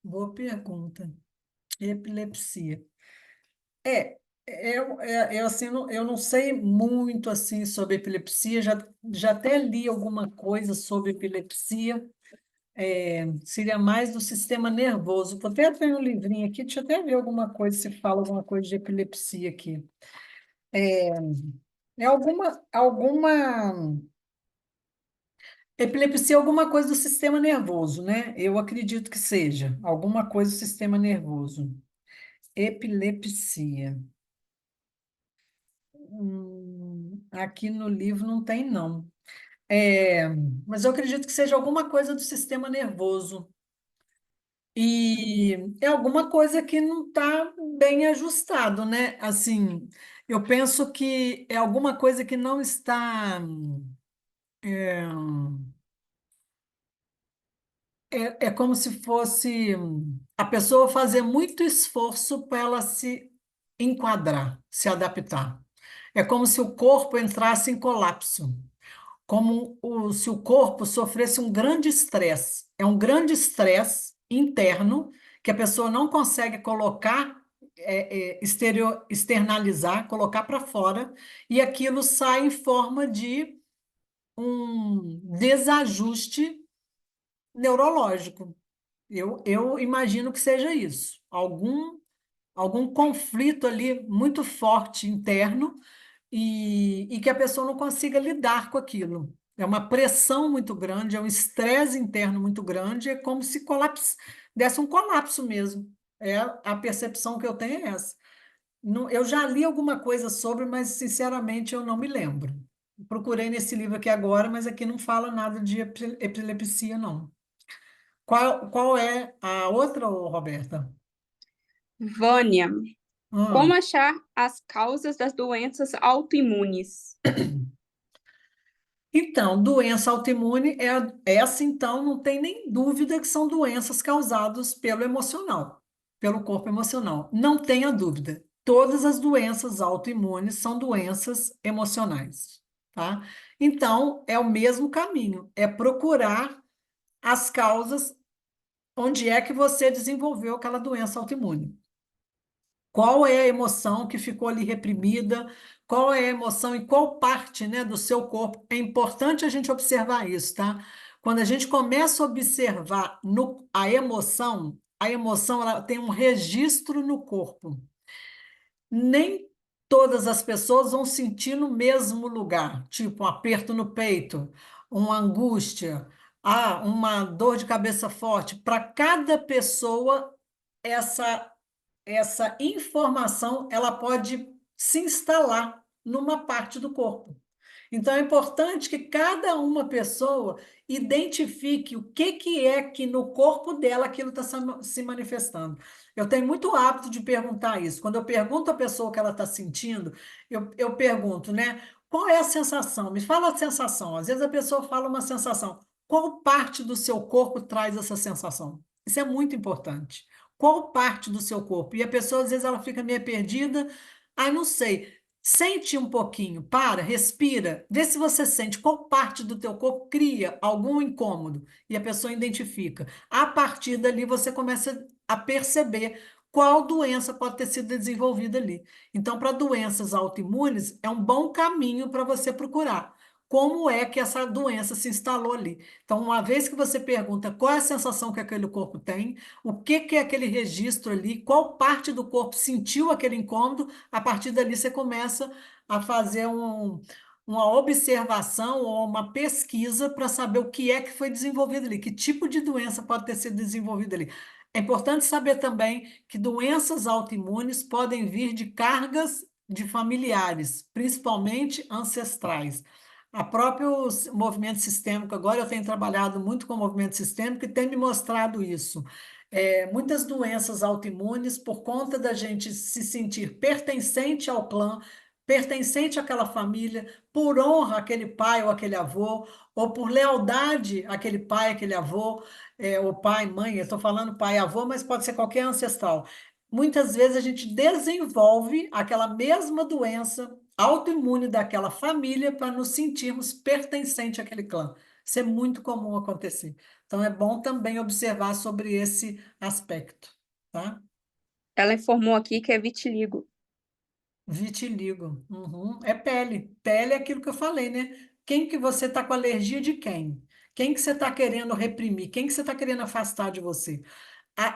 Boa pergunta. Epilepsia. É, assim, eu não sei muito assim sobre epilepsia, já até li alguma coisa sobre epilepsia, seria mais do sistema nervoso. Vou até ver um livrinho aqui, deixa eu até ver alguma coisa, se fala alguma coisa de epilepsia aqui. É alguma epilepsia é alguma coisa do sistema nervoso, né? Eu acredito que seja alguma coisa do sistema nervoso. Epilepsia. Aqui no livro não tem, não. É, mas eu acredito que seja alguma coisa do sistema nervoso. E é alguma coisa que não está bem ajustado, né? Assim, eu penso que é alguma coisa que não está. É, é como se fosse a pessoa fazer muito esforço para ela se enquadrar, se adaptar. É como se o corpo entrasse em colapso, como se o corpo sofresse um grande estresse. É um grande estresse interno que a pessoa não consegue colocar, externalizar, colocar para fora, e aquilo sai em forma de um desajuste neurológico. Eu imagino que seja isso. Algum conflito ali muito forte interno e que a pessoa não consiga lidar com aquilo. É uma pressão muito grande, é um estresse interno muito grande, é como se desse um colapso mesmo. É a percepção que eu tenho é essa. Eu já li alguma coisa sobre, mas sinceramente eu não me lembro. Procurei nesse livro aqui agora, mas aqui não fala nada de epilepsia, não. Qual é a outra, ô, Roberta? Vânia, como Hum. achar as causas das doenças autoimunes? Então, doença autoimune essa, então, não tem nem dúvida que são doenças causadas pelo emocional, pelo corpo emocional. Não tenha dúvida. Todas as doenças autoimunes são doenças emocionais, tá? Então, é o mesmo caminho, é procurar as causas onde é que você desenvolveu aquela doença autoimune. Qual é a emoção que ficou ali reprimida? Qual é a emoção e qual parte, né, do seu corpo? É importante a gente observar isso, tá? Quando a gente começa a observar a emoção ela tem um registro no corpo. Nem todas as pessoas vão sentir no mesmo lugar, tipo um aperto no peito, uma angústia, uma dor de cabeça forte. Para cada pessoa, essa essa informação ela pode se instalar numa parte do corpo. Então é importante que cada uma pessoa identifique o que é que no corpo dela aquilo está se manifestando. Eu tenho muito hábito de perguntar isso. Quando eu pergunto à pessoa o que ela está sentindo, eu pergunto, né? Qual é a sensação? Me fala a sensação. Às vezes a pessoa fala uma sensação. Qual parte do seu corpo traz essa sensação? Isso é muito importante. Qual parte do seu corpo? E a pessoa, às vezes, ela fica meio perdida. Ah, não sei. Sente um pouquinho, para, respira, vê se você sente qual parte do teu corpo cria algum incômodo e a pessoa identifica. A partir dali você começa a perceber qual doença pode ter sido desenvolvida ali. Então, para doenças autoimunes, é um bom caminho para você procurar. Como é que essa doença se instalou ali? Então, uma vez que você pergunta qual é a sensação que aquele corpo tem, o que é aquele registro ali, qual parte do corpo sentiu aquele incômodo, a partir dali você começa a fazer uma observação ou uma pesquisa para saber o que é que foi desenvolvido ali, que tipo de doença pode ter sido desenvolvida ali. É importante saber também que doenças autoimunes podem vir de cargas de familiares, principalmente ancestrais. A próprio movimento sistêmico, agora eu tenho trabalhado muito com o movimento sistêmico e tem me mostrado isso. Muitas doenças autoimunes, por conta da gente se sentir pertencente ao clã, pertencente àquela família, por honra àquele pai ou aquele avô, ou por lealdade àquele pai, aquele avô, ou pai, mãe, eu estou falando pai, avô, mas pode ser qualquer ancestral. Muitas vezes a gente desenvolve aquela mesma doença autoimune daquela família para nos sentirmos pertencentes àquele clã. Isso é muito comum acontecer. Então, é bom também observar sobre esse aspecto, tá? Ela informou aqui que é vitiligo. Vitiligo. Uhum. É pele. Pele é aquilo que eu falei, né? Quem que você está com alergia de quem? Quem que você está querendo reprimir? Quem que você está querendo afastar de você?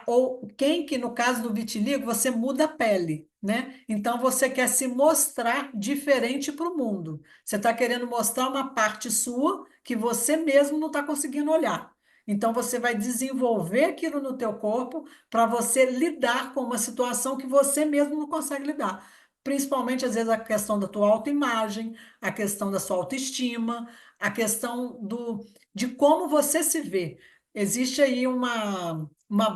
Ou quem que, no caso do vitiligo, você muda a pele, né? Então você quer se mostrar diferente para o mundo. Você está querendo mostrar uma parte sua que você mesmo não está conseguindo olhar. Então você vai desenvolver aquilo no teu corpo para você lidar com uma situação que você mesmo não consegue lidar. Principalmente, às vezes, a questão da tua autoimagem, a questão da sua autoestima, a questão de como você se vê. Existe aí uma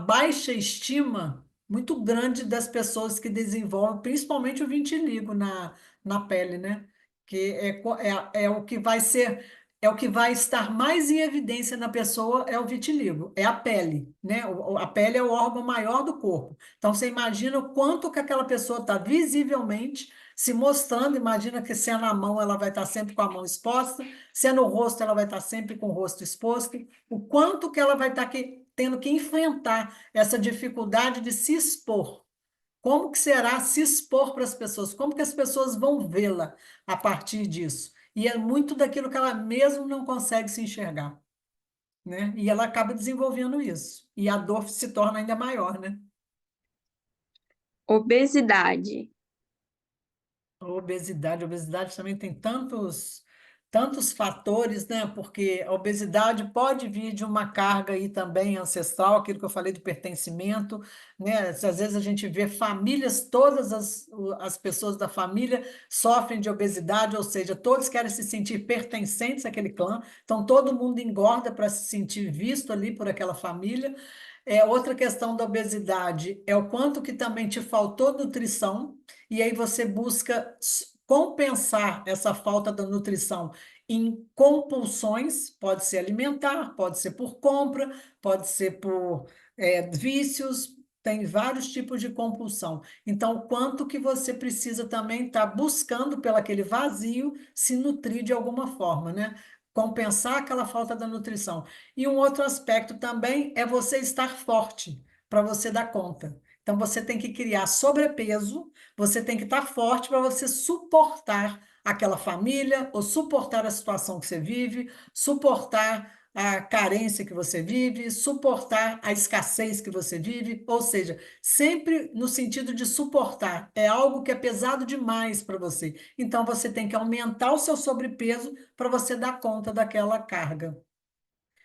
baixa estima muito grande das pessoas que desenvolvem, principalmente o vitiligo na pele, né? Que é o que vai ser, é o que vai estar mais em evidência na pessoa, é o vitiligo, é a pele, né? A pele é o órgão maior do corpo. Então, você imagina o quanto que aquela pessoa está visivelmente se mostrando, imagina que se é na mão, ela vai estar sempre com a mão exposta, se é no rosto, ela vai estar sempre com o rosto exposto, o quanto que ela vai estar tendo que enfrentar essa dificuldade de se expor. Como que será se expor para as pessoas? Como que as pessoas vão vê-la a partir disso? E é muito daquilo que ela mesmo não consegue se enxergar. né? E ela acaba desenvolvendo isso. E a dor se torna ainda maior, né? Obesidade. A obesidade também tem tantos fatores, né? Porque a obesidade pode vir de uma carga aí também ancestral, aquilo que eu falei do pertencimento, né? Às vezes a gente vê famílias, todas as pessoas da família sofrem de obesidade, ou seja, todos querem se sentir pertencentes àquele clã, então todo mundo engorda para se sentir visto ali por aquela família. Outra questão da obesidade é o quanto que também te faltou nutrição, e aí você busca compensar essa falta da nutrição em compulsões, pode ser alimentar, pode ser por compra, pode ser por vícios, tem vários tipos de compulsão. Então, o quanto que você precisa também estar buscando pelo aquele vazio se nutrir de alguma forma, né? Compensar aquela falta da nutrição. E um outro aspecto também é você estar forte para você dar conta. Então, você tem que criar sobrepeso, você tem que estar forte para você suportar aquela família, ou suportar a situação que você vive, suportar a carência que você vive, suportar a escassez que você vive, ou seja, sempre no sentido de suportar. É algo que é pesado demais para você. Então, você tem que aumentar o seu sobrepeso para você dar conta daquela carga.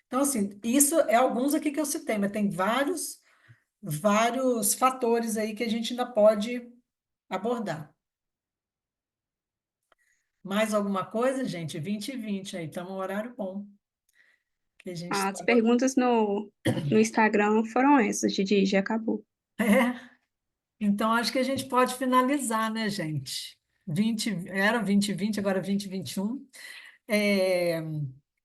Então, assim, isso é alguns aqui que eu citei, mas tem vários fatores aí que a gente ainda pode abordar. Mais alguma coisa, gente? 20 e 20 aí, estamos no horário bom que a gente As estava. perguntas no Instagram foram essas, Didi, já acabou. É, então acho que a gente pode finalizar, né, gente? 20 era 20 e 20, agora 20 e 21. É,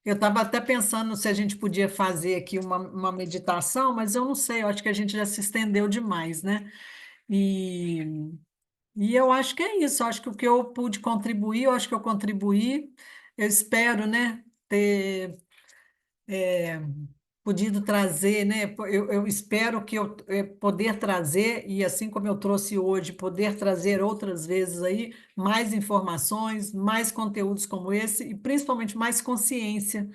eu estava até pensando se a gente podia fazer aqui uma meditação, mas eu não sei, eu acho que a gente já se estendeu demais, né? E, e eu acho que é isso, eu acho que o que eu pude contribuir, eu acho que eu contribuí. Eu espero, né, ter podido trazer, né? Eu espero que eu poder trazer, e assim como eu trouxe hoje, poder trazer outras vezes aí mais informações, mais conteúdos como esse, e principalmente mais consciência,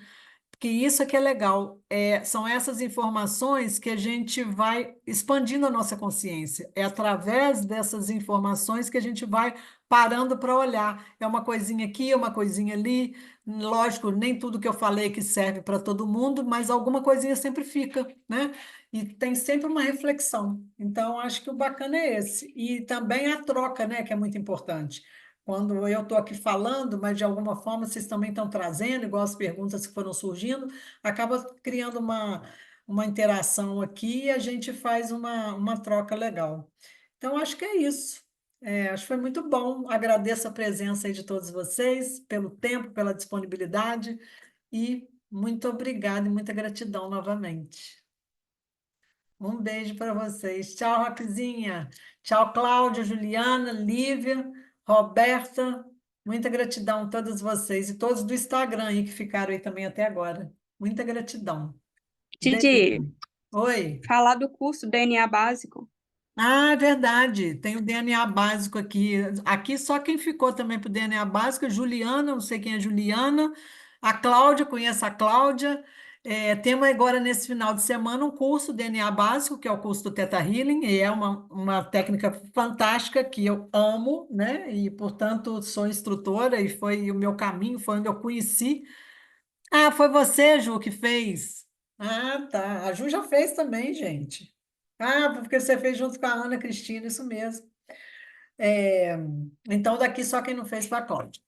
porque isso é que é legal. São essas informações que a gente vai expandindo a nossa consciência. É através dessas informações que a gente vai parando para olhar. É uma coisinha aqui, é uma coisinha ali. Lógico, nem tudo que eu falei que serve para todo mundo, mas alguma coisinha sempre fica, né? E tem sempre uma reflexão. Então, acho que o bacana é esse. E também a troca, né, que é muito importante. Quando eu estou aqui falando, mas de alguma forma vocês também estão trazendo, igual as perguntas que foram surgindo, acaba criando uma interação aqui e a gente faz uma troca legal. Então, acho que é isso. Acho que foi muito bom. Agradeço a presença aí de todos vocês, pelo tempo, pela disponibilidade e muito obrigada e muita gratidão novamente. Um beijo para vocês. Tchau, Rapizinha. Tchau, Cláudia, Juliana, Lívia, Roberta. Muita gratidão a todos vocês e todos do Instagram aí que ficaram aí também até agora. Muita gratidão. Beijo. Didi, Oi. falar do curso DNA básico. Ah, é verdade. Tem o DNA básico aqui. Aqui só quem ficou também para o DNA básico é Juliana, não sei quem é Juliana. A Cláudia, conheço a Cláudia. Temos agora nesse final de semana um curso DNA básico, que é o curso do Theta Healing, e é uma técnica fantástica que eu amo, né? E, portanto, sou instrutora e foi o meu caminho, foi onde eu conheci. Ah, foi você, Ju, que fez. Ah, tá. A Ju já fez também, gente. Ah, porque você fez junto com a Ana Cristina, isso mesmo. É, então, daqui só quem não fez foi a Cláudia.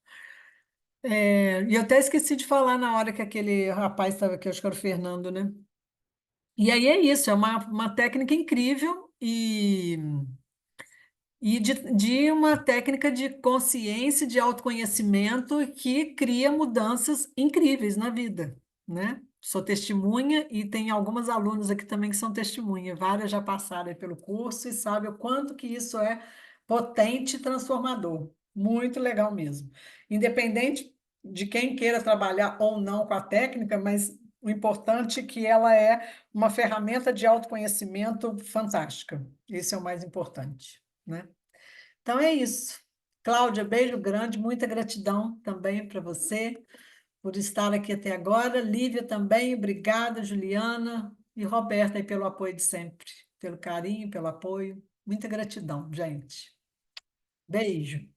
E eu até esqueci de falar na hora que aquele rapaz estava aqui, acho que era o Fernando, né? E aí é isso, é uma técnica incrível e de uma técnica de consciência, de autoconhecimento que cria mudanças incríveis na vida, né? Sou testemunha e tem algumas alunas aqui também que são testemunha. Várias já passaram aí pelo curso e sabem o quanto que isso é potente e transformador. Muito legal mesmo. Independente de quem queira trabalhar ou não com a técnica, mas o importante é que ela é uma ferramenta de autoconhecimento fantástica. Esse é o mais importante, né? Então é isso. Cláudia, beijo grande, muita gratidão também para você. por estar aqui até agora. Lívia também, obrigada, Juliana e Roberta aí pelo apoio de sempre, pelo carinho, pelo apoio. Muita gratidão, gente. Beijo.